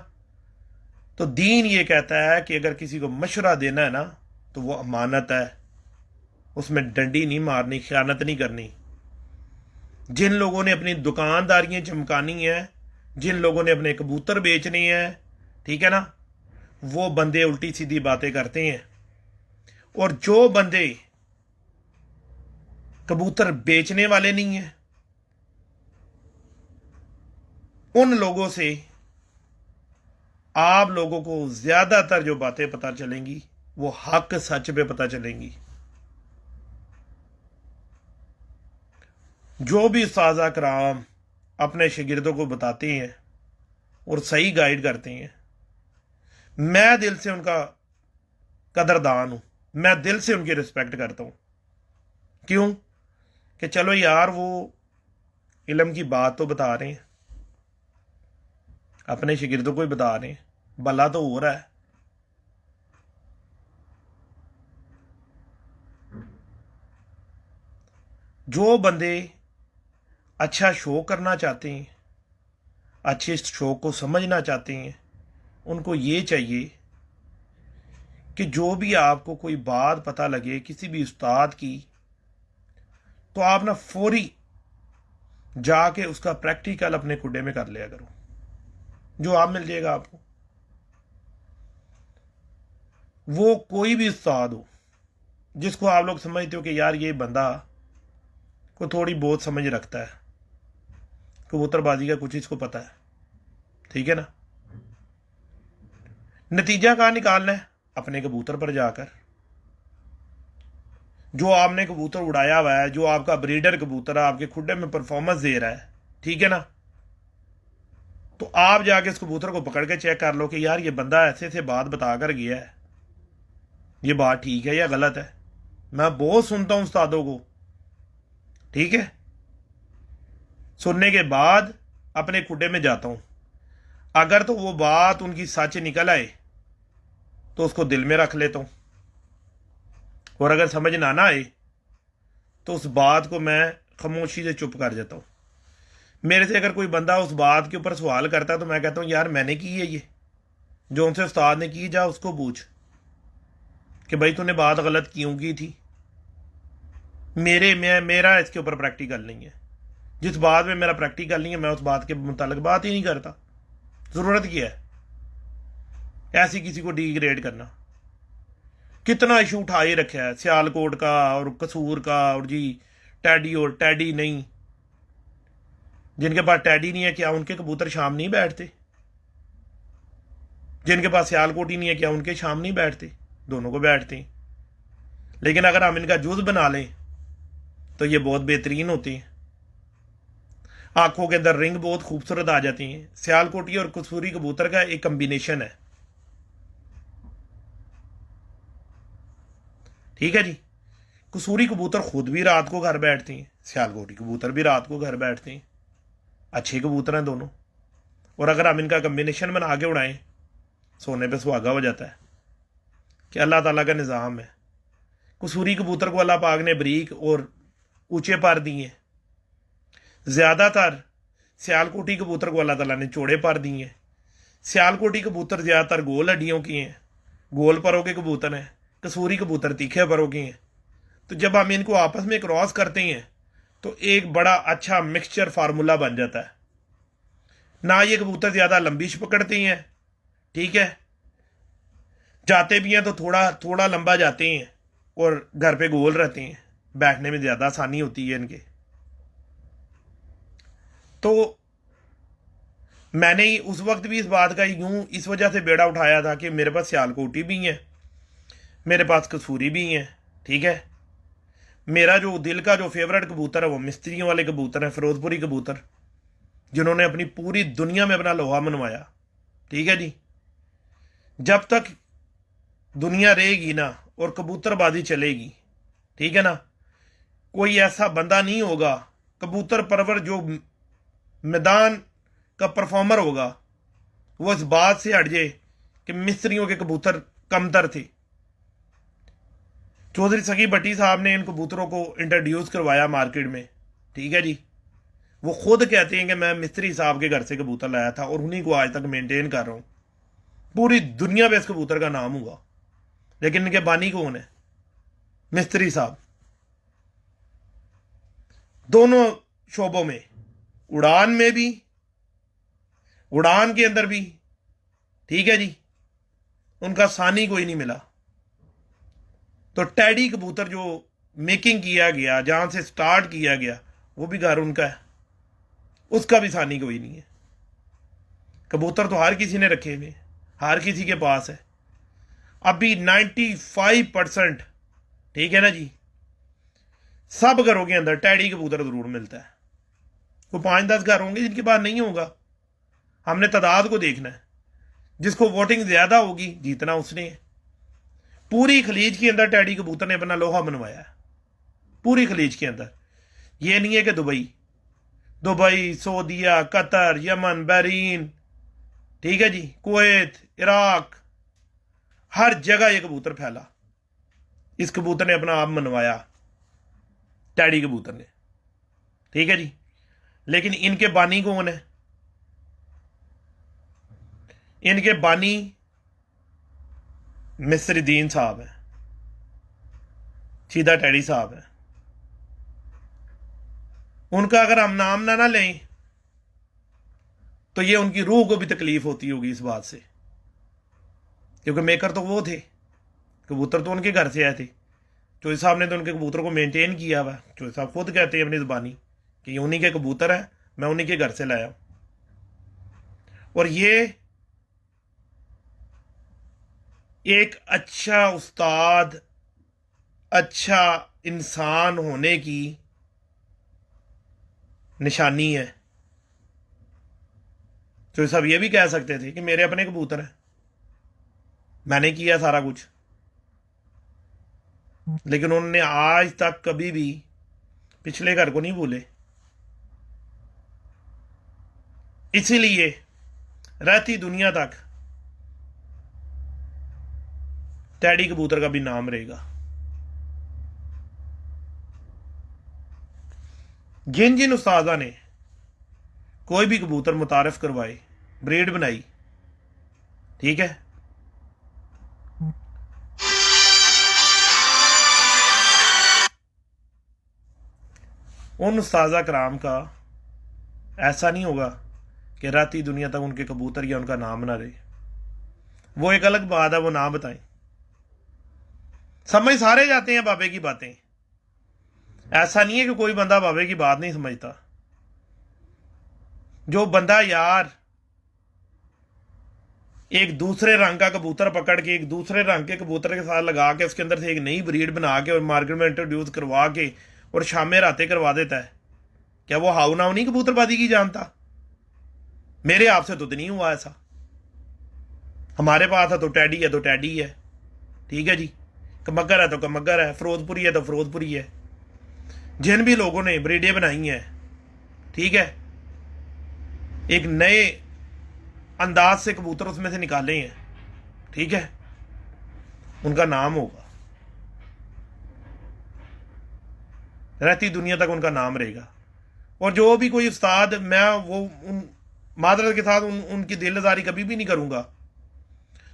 तो दीन ये कहता है कि अगर किसी को मशवरा देना है ना, तो वो अमानत है, उसमें डंडी नहीं मारनी, खयानत नहीं करनी। जिन लोगों ने अपनी दुकानदारियां चमकानी है, जिन लोगों ने अपने कबूतर बेचने हैं, ठीक है ना, वो बंदे उल्टी सीधी बातें करते हैं। और जो बंदे कबूतर बेचने वाले नहीं हैं, उन लोगों से आप लोगों को ज्यादातर जो बातें पता चलेंगी, वो हक सच पे पता चलेंगी। जो भी उस्ताज़ कराम अपने शागिर्दों को बताते हैं और सही गाइड करते हैं, मैं दिल से उनका कदरदान हूं, मैं दिल से उनकी रिस्पेक्ट करता हूं। क्यों? कि चलो यार, वो इल्म की बात तो बता रहे हैं, अपने शागिर्दों को ही बता रहे हैं, भला तो हो रहा है। जो बंदे अच्छा शो करना चाहते हैं, अच्छे शो को समझना चाहते हैं, उनको ये चाहिए कि जो भी आपको कोई बात पता लगे किसी भी उस्ताद की, तो आप ना फौरी जाके उसका प्रैक्टिकल अपने खुडे में कर लिया करो, जो आप मिल जाएगा आपको। वो कोई भी उस्ताद हो जिसको आप लोग समझते हो कि यार ये बंदा को थोड़ी बहुत समझ रखता है, कबूतरबाजी का कुछ इसको पता है, ठीक है ना। नतीजा कहाँ निकालना है? अपने कबूतर पर जाकर। जो आपने कबूतर उड़ाया हुआ है, जो आपका ब्रीडर कबूतर आपके खुडे में परफॉर्मेंस दे रहा है, ठीक है ना, तो आप जाके इस कबूतर को पकड़ के चेक कर लो कि यार ये बंदा ऐसे से बात बता कर गया है, ये बात ठीक है या गलत है। मैं बहुत सुनता हूं उस्तादों को, ठीक है, सुनने के बाद अपने खुडे में जाता हूं। अगर तो वो बात उनकी सच निकल आए तो उसको दिल में रख लेता हूं, और अगर समझ ना आए तो उस बात को मैं खामोशी से चुप कर जाता हूं। मेरे से अगर कोई बंदा उस बात के ऊपर सवाल करता है तो मैं कहता हूं यार मैंने की है ये, जो उनसे उस्ताद ने की, जा उसको पूछ कि भाई तूने बात गलत क्यों की थी। मेरा इसके ऊपर प्रैक्टिकल नहीं है। जिस बात में मेरा प्रैक्टिकल नहीं है मैं उस बात के मुतालिक बात ही नहीं करता। जरूरत क्या है ऐसी किसी को डिग्रेड करना। कितना इशू उठा ही रखा है सियालकोट का और कसूर का, और जी टैडी और टैडी नहीं। जिनके पास टैडी नहीं है क्या उनके कबूतर शाम नहीं बैठते? जिनके पास सियालकोट ही नहीं है क्या उनके शाम नहीं बैठते? दोनों को बैठते हैं। लेकिन अगर हम इनका जूस बना लें तो ये बहुत बेहतरीन होते हैं। आंखों के अंदर रिंग बहुत खूबसूरत आ जाती हैं। सियालकोटी और कसूरी कबूतर का एक कम्बिनेशन है, ठीक है जी। कसूरी कबूतर खुद भी रात को घर बैठते हैं, सियालकोटी कबूतर भी रात को घर बैठते हैं। अच्छे कबूतर हैं दोनों, और अगर हम इनका कम्बिनेशन बना के उड़ाएं सोने पे सुहागा हो जाता है कि अल्लाह ताला का निज़ाम है। कसूरी कबूतर को अल्लाह पाक ने बरीक और ऊंचे पर दिए। ज़्यादातर सियालकोटी कबूतर को अल्लाह ताला ने चौड़े पर दिए हैं। सियालकोटी कबूतर ज़्यादातर गोल हड्डियों की हैं, गोल परों के कबूतर हैं। कसूरी कबूतर तीखे परों की हैं। तो जब हम इनको आपस में क्रॉस करते हैं तो एक बड़ा अच्छा मिक्सचर फार्मूला बन जाता है। ना ये कबूतर ज़्यादा लंबी पकड़ते हैं, ठीक है, जाते भी हैं तो थोड़ा थोड़ा लंबा जाते हैं, और घर पे गोल रहते हैं, बैठने में ज़्यादा आसानी होती है इनके। तो मैंने उस वक्त भी इस बात का यूं इस वजह से बेड़ा उठाया था कि मेरे पास सियालकोटी भी है, मेरे पास कसूरी भी है, ठीक है। मेरा जो दिल का जो फेवरेट कबूतर है वो मिस्त्रियों वाले कबूतर हैं, फिरोजपुरी कबूतर, जिन्होंने अपनी पूरी दुनिया में अपना लोहा मनवाया, ठीक है जी। जब तक दुनिया रहेगी ना और कबूतरबाजी चलेगी, ठीक है ना, कोई ऐसा बंदा नहीं होगा कबूतर परवर जो मैदान का परफॉर्मर होगा वो इस बात से हट जाए कि मिस्त्रियों के कबूतर कमतर थे। चौधरी सकी भट्टी साहब ने इन कबूतरों को इंट्रोड्यूस करवाया मार्केट में, ठीक है जी। वो खुद कहते हैं कि मैं मिस्त्री साहब के घर से कबूतर लाया था और उन्हीं को आज तक मेंटेन कर रहा हूं। पूरी दुनिया में इस कबूतर का नाम हुआ, लेकिन इनके बानी कौन है? मिस्त्री साहब। दोनों शोबों में, उड़ान में भी, उड़ान के अंदर भी, ठीक है जी, उनका सानी कोई नहीं मिला। तो टैडी कबूतर जो मेकिंग किया गया, जहां से स्टार्ट किया गया, वो भी घर उनका है, उसका भी सानी कोई नहीं है। कबूतर तो हर किसी ने रखे हुए, हर किसी के पास है। अभी 95%, ठीक है ना जी, सब घरों के अंदर टैडी कबूतर जरूर मिलता है। वो 5-10 घर होंगे जिनके पास नहीं होगा। हमने तादाद को देखना है, जिसको वोटिंग ज्यादा होगी जीतना उसने है। पूरी खलीज के अंदर टैडी कबूतर ने अपना लोहा मनवाया है, पूरी खलीज के अंदर। ये नहीं है कि दुबई, सऊदीया, कतर, यमन, बहरीन, ठीक है जी, कुवैत, इराक, हर जगह ये कबूतर फैला। इस कबूतर ने अपना आप मनवाया, टैडी कबूतर ने, ठीक है जी। लेकिन इनके बानी कौन है? इनके बानी मिस्रीदीन साहब है, सीधा टैडी साहब है। उनका अगर हम नाम ना लें तो ये उनकी रूह को भी तकलीफ होती होगी इस बात से, क्योंकि मेकर तो वो थे, कबूतर तो उनके घर से आए थे। चौधरी साहब ने तो उनके कबूतर को मेंटेन किया हुआ। चौधरी साहब खुद कहते हैं अपनी जुबानी कि ये उन्हीं के कबूतर है, मैं उन्हीं के घर से लाया। और ये एक अच्छा उस्ताद, अच्छा इंसान होने की निशानी है। तो सब ये भी कह सकते थे कि मेरे अपने कबूतर हैं, मैंने किया सारा कुछ, लेकिन उन्होंने आज तक कभी भी पिछले घर को नहीं भूले। इसीलिए रहती दुनिया तक टैडी कबूतर का भी नाम रहेगा। जिन जिन उस्तादा ने कोई भी कबूतर मुतारिफ करवाए, ब्रीड बनाई, ठीक है, उन उस्ताजा कराम का ऐसा नहीं होगा कि राती दुनिया तक उनके कबूतर या उनका नाम ना रहे। वो एक अलग बात है, वो नाम बताएं। समझ सारे जाते हैं बाबे की बातें, ऐसा नहीं है कि कोई बंदा बाबे की बात नहीं समझता। जो बंदा यार एक दूसरे रंग का कबूतर पकड़ के एक दूसरे रंग के कबूतर के साथ लगा के उसके अंदर से एक नई ब्रीड बना के और मार्केट में इंट्रोड्यूस करवा के और शामें रातें करवा देता है, क्या वो हाउ नाउ नहीं कबूतरबाजी की जानता? मेरे आपसे तो नहीं हुआ ऐसा। हमारे पास है तो टैडी है तो टैडी है, ठीक है जी, कमगर है तो कमगर है, फिरोजपुरी है तो फिरोजपुरी है। जिन भी लोगों ने ब्रीडें बनाई हैं, ठीक है, एक नए अंदाज से कबूतर उसमें से निकाले हैं, ठीक है, उनका नाम होगा, रहती दुनिया तक उनका नाम रहेगा। और जो भी कोई उस्ताद, मैं वो उन मादरत के साथ उनकी दिलदारी कभी भी नहीं करूंगा।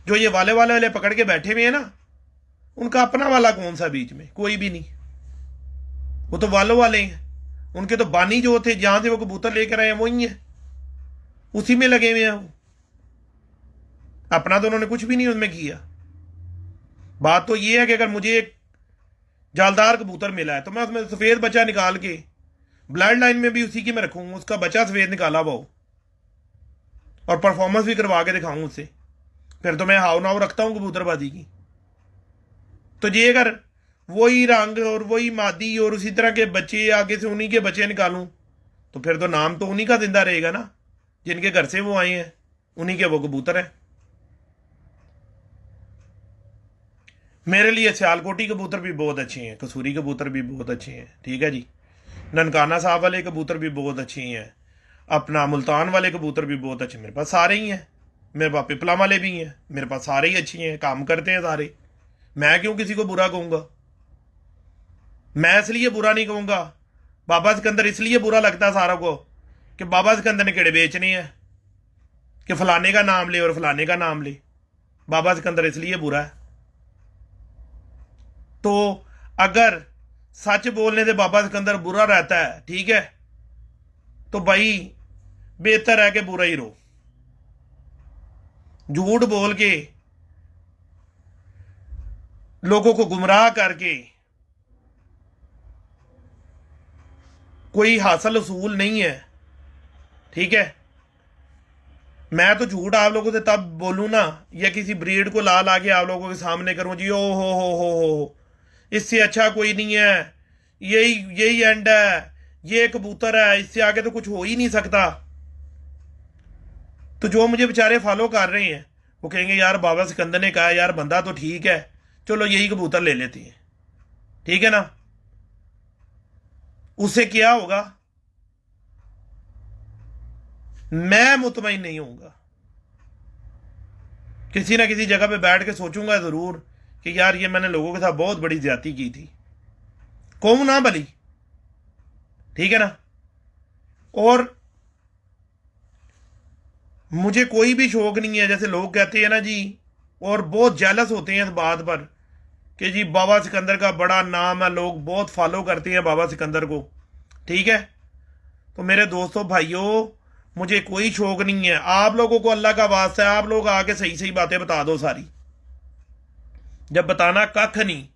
जो ये वाले वाले वाले पकड़ के बैठे हुए हैं ना, उनका अपना वाला कौन सा बीच में? कोई भी नहीं। वो तो वालों वाले हैं, उनके तो बानी जो थे जहां से वो कबूतर लेकर आए हैं वही है, उसी में लगे हुए हैं वो। अपना तो उन्होंने कुछ भी नहीं उसमें किया। बात तो ये है कि अगर मुझे एक जालदार कबूतर मिला है तो मैं उसमें सफेद बच्चा निकाल के ब्लड लाइन में भी उसी की मैं रखूंगा, उसका बच्चा सफेद निकाला हुआ हो, और परफॉर्मेंस भी करवा के दिखाऊं उससे, फिर तो मैं हाव नाव रखता हूं कबूतरबाजी की। तो ये अगर वही रंग और वही मादी और उसी तरह के बच्चे आगे से उन्हीं के बच्चे निकालूं, तो फिर तो नाम तो उन्हीं का जिंदा रहेगा ना, जिनके घर से वो आए हैं, उन्हीं के वो कबूतर हैं। मेरे लिए सियालकोटी कबूतर भी बहुत अच्छे हैं, कसूरी कबूतर भी बहुत अच्छे हैं, ठीक है जी, ननकाना साहब वाले कबूतर भी बहुत अच्छे हैं, अपना मुल्तान वाले कबूतर भी बहुत अच्छे, मेरे पास सारे ही हैं। मेरे पास पिपला वाले भी हैं, मेरे पास सारे ही अच्छे हैं, काम करते हैं सारे। मैं क्यों किसी को बुरा कहूंगा? मैं इसलिए बुरा नहीं कहूंगा, बाबा सिकंदर इसलिए बुरा लगता है सारों को कि बाबा सिकंदर ने केड़े बेचने हैं कि फलाने का नाम ले और फलाने का नाम ले। बाबा सिकंदर इसलिए बुरा है। तो अगर सच बोलने से बाबा सिकंदर बुरा रहता है, ठीक है, तो भाई बेहतर है कि बुरा ही रहो। झूठ बोल के लोगों को गुमराह करके कोई हासिल उसूल नहीं है, ठीक है। मैं तो झूठ आप लोगों से तब बोलूं ना, या किसी ब्रीड को ला ला के आप लोगों के सामने करूं जी, ओ हो, इससे अच्छा कोई नहीं है, यही यही एंड है, ये कबूतर है, इससे आगे तो कुछ हो ही नहीं सकता। तो जो मुझे बेचारे फॉलो कर रहे हैं वो कहेंगे यार बाबा सिकंदर ने कहा, यार बंदा तो ठीक है, चलो यही कबूतर ले लेते हैं, ठीक है ना। उससे क्या होगा? मैं मुतमईन नहीं होऊंगा, किसी ना किसी जगह पे बैठ के सोचूंगा जरूर कि यार ये मैंने लोगों के साथ बहुत बड़ी ज्यादती की थी, कौम ना भली, ठीक है ना। और मुझे कोई भी शौक नहीं है, जैसे लोग कहते हैं ना जी, और बहुत जेलस होते हैं इस बात पर कि जी बाबा सिकंदर का बड़ा नाम है, लोग बहुत फॉलो करते हैं बाबा सिकंदर को, ठीक है। तो मेरे दोस्तों भाइयों, मुझे कोई शौक नहीं है। आप लोगों को अल्लाह का वास्ता है, आप लोग आके सही सही बातें बता दो सारी, जब बताना कख नहीं,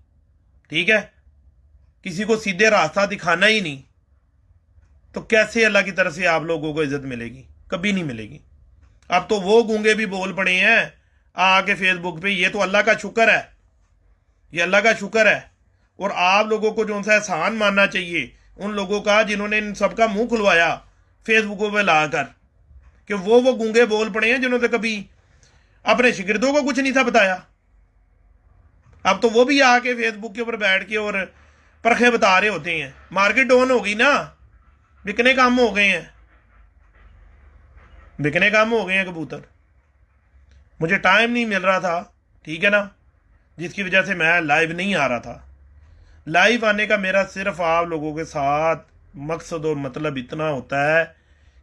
ठीक है, किसी को सीधे रास्ता दिखाना ही नहीं, तो कैसे अल्लाह की तरफ से आप लोगों को इज्जत मिलेगी? कभी नहीं मिलेगी। अब तो वो गूंगे भी बोल पड़े हैं आके फेसबुक पे, ये तो अल्लाह का शुक्र है, ये अल्लाह का शुक्र है। और आप लोगों को जो सा एहसान मानना चाहिए उन लोगों का जिन्होंने इन सबका मुंह खुलवाया फेसबुक पे लाकर, कि वो गूंगे बोल पड़े हैं जिन्होंने कभी अपने शिगिर्दों को कुछ नहीं था बताया। अब तो वो भी आके फेसबुक के ऊपर बैठ के और परखे बता रहे होते हैं। मार्केट डाउन हो गई ना, बिकने कम हो गए हैं, बिकने कम हो गए हैं कबूतर। मुझे टाइम नहीं मिल रहा था, ठीक है ना, जिसकी वजह से मैं लाइव नहीं आ रहा था। लाइव आने का मेरा सिर्फ आप लोगों के साथ मकसद और मतलब इतना होता है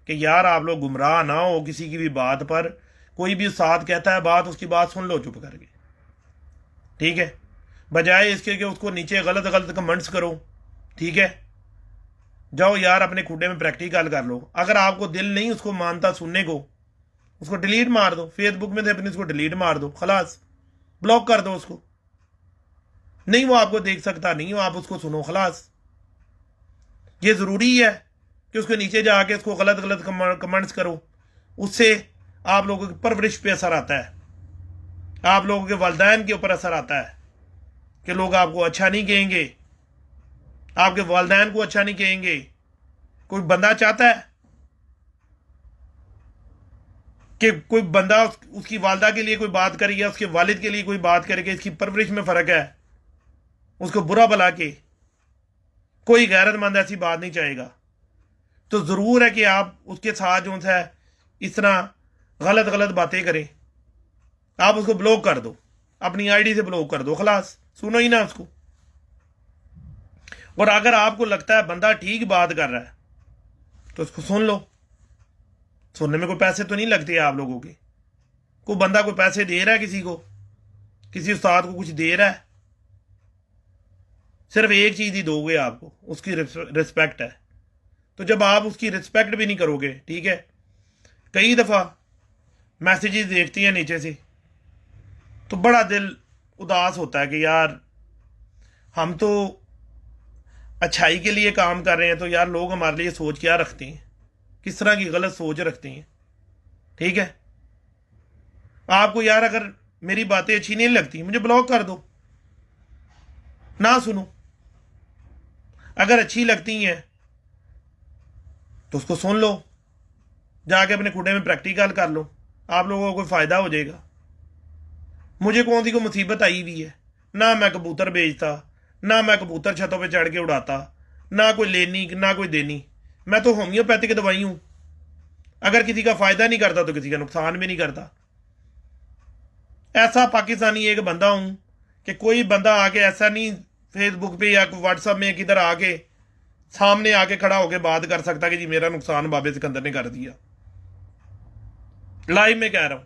कि यार आप लोग गुमराह ना हो किसी की भी बात पर। कोई भी उस्ताद कहता है बात, उसकी बात सुन लो चुप करके, ठीक है, बजाय इसके कि उसको नीचे गलत गलत कमेंट्स करो, ठीक है। जाओ यार अपने खुडे में प्रैक्टिकल कर लो। अगर आपको दिल नहीं उसको मानता सुनने को, उसको डिलीट मार दो, फेसबुक में से अपनी उसको डिलीट मार दो, खलास, ब्लॉक कर दो उसको। नहीं वो आपको देख सकता नहीं हो, आप उसको सुनो, खलास। ये ज़रूरी है कि उसके नीचे जाके उसको गलत गलत कमेंट्स करो, उससे आप लोगों की परवरिश पे असर आता है, आप लोगों के वालिदैन के ऊपर असर आता है कि लोग आपको अच्छा नहीं कहेंगे, आपके वालिदैन को अच्छा नहीं कहेंगे। कोई बंदा चाहता है कि कोई बंदा उसकी वालदा के लिए कोई बात करे या उसके वालिद के लिए कोई बात करे कि इसकी परवरिश में फ़र्क है, उसको बुरा भला के? कोई गैरतमंद ऐसी बात नहीं चाहेगा। तो ज़रूर है कि आप उसके साथ जो है इस तरह गलत गलत बातें करें, आप उसको ब्लॉक कर दो, अपनी आईडी से ब्लॉक कर दो, खलास, सुनो ही ना उसको। और अगर आपको लगता है बंदा ठीक बात कर रहा है तो उसको सुन लो। सुनने में कोई पैसे तो नहीं लगते आप लोगों के। कोई बंदा कोई पैसे दे रहा है किसी को, किसी उस्ताद को कुछ दे रहा है, सिर्फ एक चीज़ ही दोगे आपको, उसकी रिस्पेक्ट है। तो जब आप उसकी रिस्पेक्ट भी नहीं करोगे, ठीक है, कई दफ़ा मैसेजेस देखती हैं नीचे से तो बड़ा दिल उदास होता है कि यार हम तो अच्छाई के लिए काम कर रहे हैं, तो यार लोग हमारे लिए सोच क्या रखते हैं, किस तरह की गलत सोच रखते हैं, ठीक है। आपको यार अगर मेरी बातें अच्छी नहीं लगती मुझे ब्लॉक कर दो, ना सुनो। अगर अच्छी लगती हैं तो उसको सुन लो, जाके अपने खुडे में प्रैक्टिकल कर लो, आप लोगों को कोई फ़ायदा हो जाएगा। मुझे कौन सी को मुसीबत आई हुई है? ना मैं कबूतर बेचता, ना मैं कबूतर छतों पे चढ़ के उड़ाता, ना कोई लेनी ना कोई देनी। मैं तो होम्योपैथिक दवाई हूँ। अगर किसी का फ़ायदा नहीं करता तो किसी का नुकसान भी नहीं करता। ऐसा पाकिस्तानी एक बंदा हूँ कि कोई बंदा आके ऐसा नहीं फेसबुक पे या व्हाट्सएप में किधर आके सामने आके खड़ा होके बात कर सकता कि जी मेरा नुकसान बाबे सिकंदर ने कर दिया। लाइव में कह रहा हूं,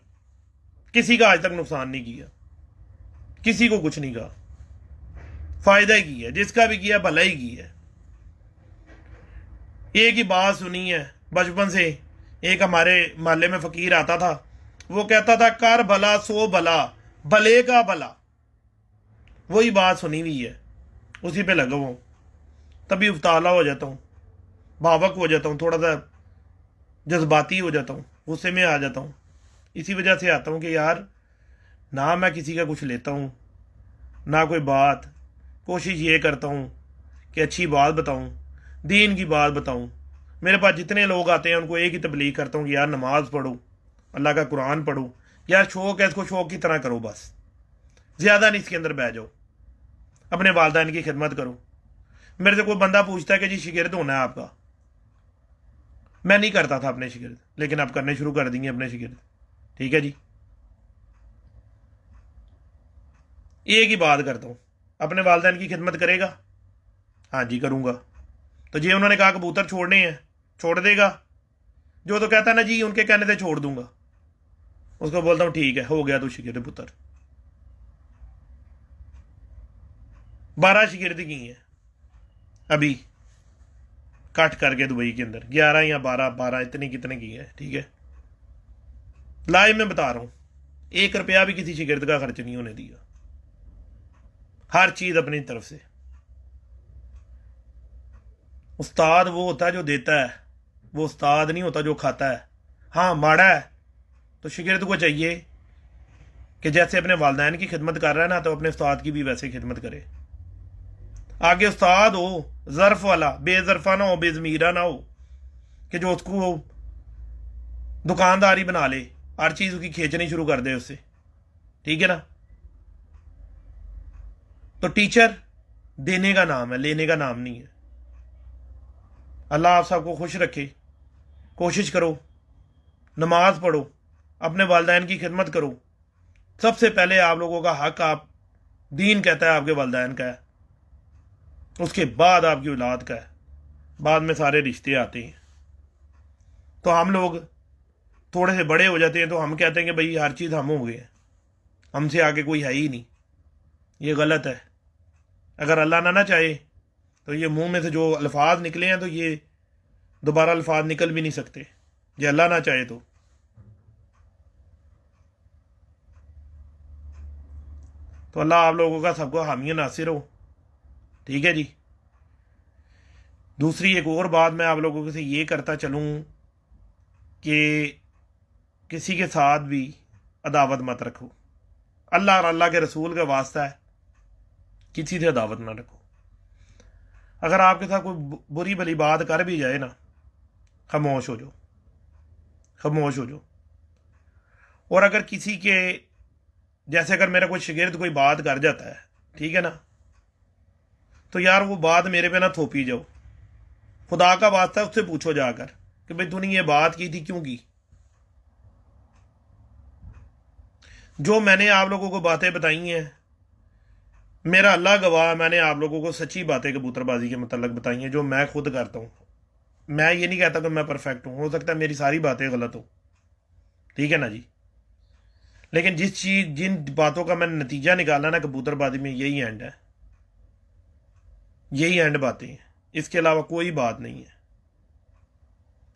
किसी का आज तक नुकसान नहीं किया, किसी को कुछ नहीं कहा, फायदा ही किया, जिसका भी किया भला ही किया। एक ही बात सुनी है बचपन से, एक हमारे मोहल्ले में फकीर आता था, वो कहता था कर भला सो भला, भले का भला। वही बात सुनी हुई है, उसी पे लगा हुआ हूं। तभी उतावला हो जाता हूँ, भावुक हो जाता हूँ, थोड़ा सा जज्बाती हो जाता हूँ, गुस्से में आ जाता हूँ। इसी वजह से आता हूँ कि यार ना मैं किसी का कुछ लेता हूँ ना कोई बात, कोशिश ये करता हूँ कि अच्छी बात बताऊँ, दीन की बात बताऊँ। मेरे पास जितने लोग आते हैं उनको एक ही तबलीग करता हूँ कि यार नमाज पढ़ो, अल्लाह का कुरान पढ़ो। यार शौक़ है इसको शौक़ की तरह करो, बस ज़्यादा नहीं इसके अंदर बह जाओ, अपने वालिदैन की खिदमत करो। मेरे से कोई बंदा पूछता है कि जी शिगिर्द होना है आपका, मैं नहीं करता था अपने शिगिर्द, लेकिन आप करने शुरू कर देंगे अपने शिगिर्द, ठीक है जी। एक ही बात करता हूँ, अपने वालिदैन की खिदमत करेगा? हाँ जी करूँगा। तो जी उन्होंने कहा कबूतर छोड़ने हैं, छोड़ देगा? जो तो कहता है ना जी उनके कहने से छोड़ दूंगा, उसको बोलता हूँ ठीक है हो गया तू शिगिर्द पुत्र। 12 शिगिर्द की है अभी कट करके दुबई के अंदर, 11 या 12 इतनी कितने की है, ठीक है। लाइव में बता रहा हूँ, 1 रुपया भी किसी शिगिर्द का खर्च नहीं होने दिया, हर चीज अपनी तरफ से। उस्ताद वो होता है जो देता है, वो उस्ताद नहीं होता जो खाता है। हाँ माड़ा है तो शिगिर्द को चाहिए कि जैसे अपने वालिदैन की खिदमत कर रहा है ना, तो अपने उस्ताद की भी वैसे खिदमत करे। आगे उस्ताद हो ज़र्फ वाला, बेज़रफा ना हो, बेज़मीरा ना हो कि जो उसको दुकानदारी बना ले, हर चीज़ उसकी खींचनी शुरू कर दे उससे, ठीक है ना। तो टीचर देने का नाम है, लेने का नाम नहीं है। अल्लाह आप सबको खुश रखे। कोशिश करो, नमाज पढ़ो, अपने वालिदैन की खिदमत करो। सबसे पहले आप लोगों का हक, आप दीन कहता है आपके वालिदैन का है, उसके बाद आपकी औलाद का है, बाद में सारे रिश्ते आते हैं। तो हम लोग थोड़े से बड़े हो जाते हैं तो हम कहते हैं कि भाई हर चीज़ हम हो गए हैं, हमसे आगे कोई है ही नहीं। ये गलत है। अगर अल्लाह ना चाहे तो ये मुंह में से जो अल्फाज निकले हैं तो ये दोबारा अल्फाज निकल भी नहीं सकते, ये अल्लाह ना चाहे तो अल्लाह आप लोगों का सबको हामी नासिर हो, ठीक है जी। दूसरी एक और बात मैं आप लोगों से ये करता चलूँ कि किसी के साथ भी अदावत मत रखो। अल्लाह और अल्लाह के रसूल का वास्ता है, किसी से अदावत ना रखो। अगर आपके साथ कोई बुरी भली बात कर भी जाए ना, खामोश हो जाओ, खामोश हो जाओ। और अगर किसी के, जैसे अगर मेरा कोई शागिर्द कोई बात कर जाता है, ठीक है ना, तो यार वो बात मेरे पे ना थोपी जाओ। खुदा का वास्ता है उससे पूछो जाकर कि भाई तूने ये बात की थी, क्यों की। जो मैंने आप लोगों को बातें बताई हैं, मेरा अल्लाह गवाह, मैंने आप लोगों को सच्ची बातें कबूतरबाजी के मतलब बताई हैं, जो मैं खुद करता हूँ। मैं ये नहीं कहता कि मैं परफेक्ट हूँ, हो सकता है मेरी सारी बातें गलत हो, ठीक है ना जी। लेकिन जिन बातों का मैंने नतीजा निकाला ना कबूतरबाजी में, यही एंड है, यही एंड बातें हैं, इसके अलावा कोई बात नहीं है।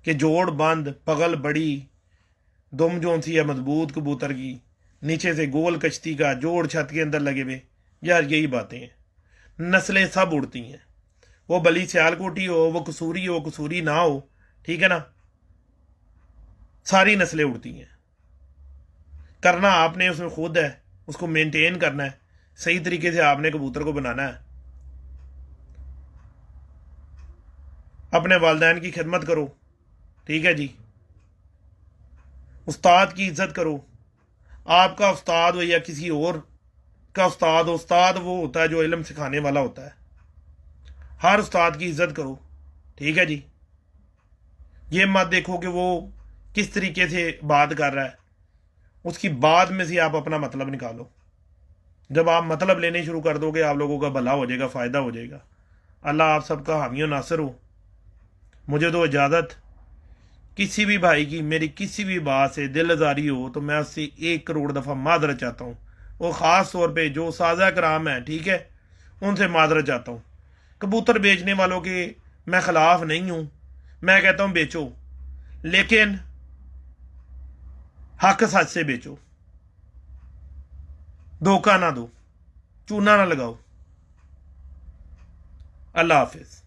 कि जोड़ बंद पगल बड़ी, दुम जोन सी है मजबूत कबूतर की, नीचे से गोल कश्ती का, जोड़ छत के अंदर लगे हुए, यार यही बातें हैं। नस्लें सब उड़ती हैं, वो बली सियालकोटी हो, वो कसूरी हो, कसूरी ना हो, ठीक है ना, सारी नस्लें उड़ती हैं। करना आपने उसमें खुद है, उसको मेंटेन करना है, सही तरीके से आपने कबूतर को बनाना है। अपने वालिदैन की खिदमत करो, ठीक है जी। उस्ताद की इज्जत करो। आपका उस्ताद हो या किसी और का उस्ताद हो, उस्ताद वो होता है जो इल्म सिखाने वाला होता है। हर उस्ताद की इज्जत करो, ठीक है जी। ये मत देखो कि वो किस तरीके से बात कर रहा है, उसकी बात में से आप अपना मतलब निकालो। जब आप मतलब लेने शुरू कर दोगे, आप लोगों का भला हो जाएगा, फ़ायदा हो जाएगा। अल्लाह आप सबका हामी नासिर हो। मुझे तो इजाज़त। किसी भी भाई की मेरी किसी भी बात से दिल आज़ारी हो तो मैं उससे 1 करोड़ दफ़ा माजरत चाहता हूँ। और ख़ास तौर पे जो साजा कराम है, ठीक है, उनसे माजरत चाहता हूँ। कबूतर बेचने वालों के मैं ख़िलाफ़ नहीं हूँ, मैं कहता हूँ बेचो, लेकिन हक सच से बेचो, धोखा ना दो, चूना ना लगाओ। अल्लाह हाफिज़।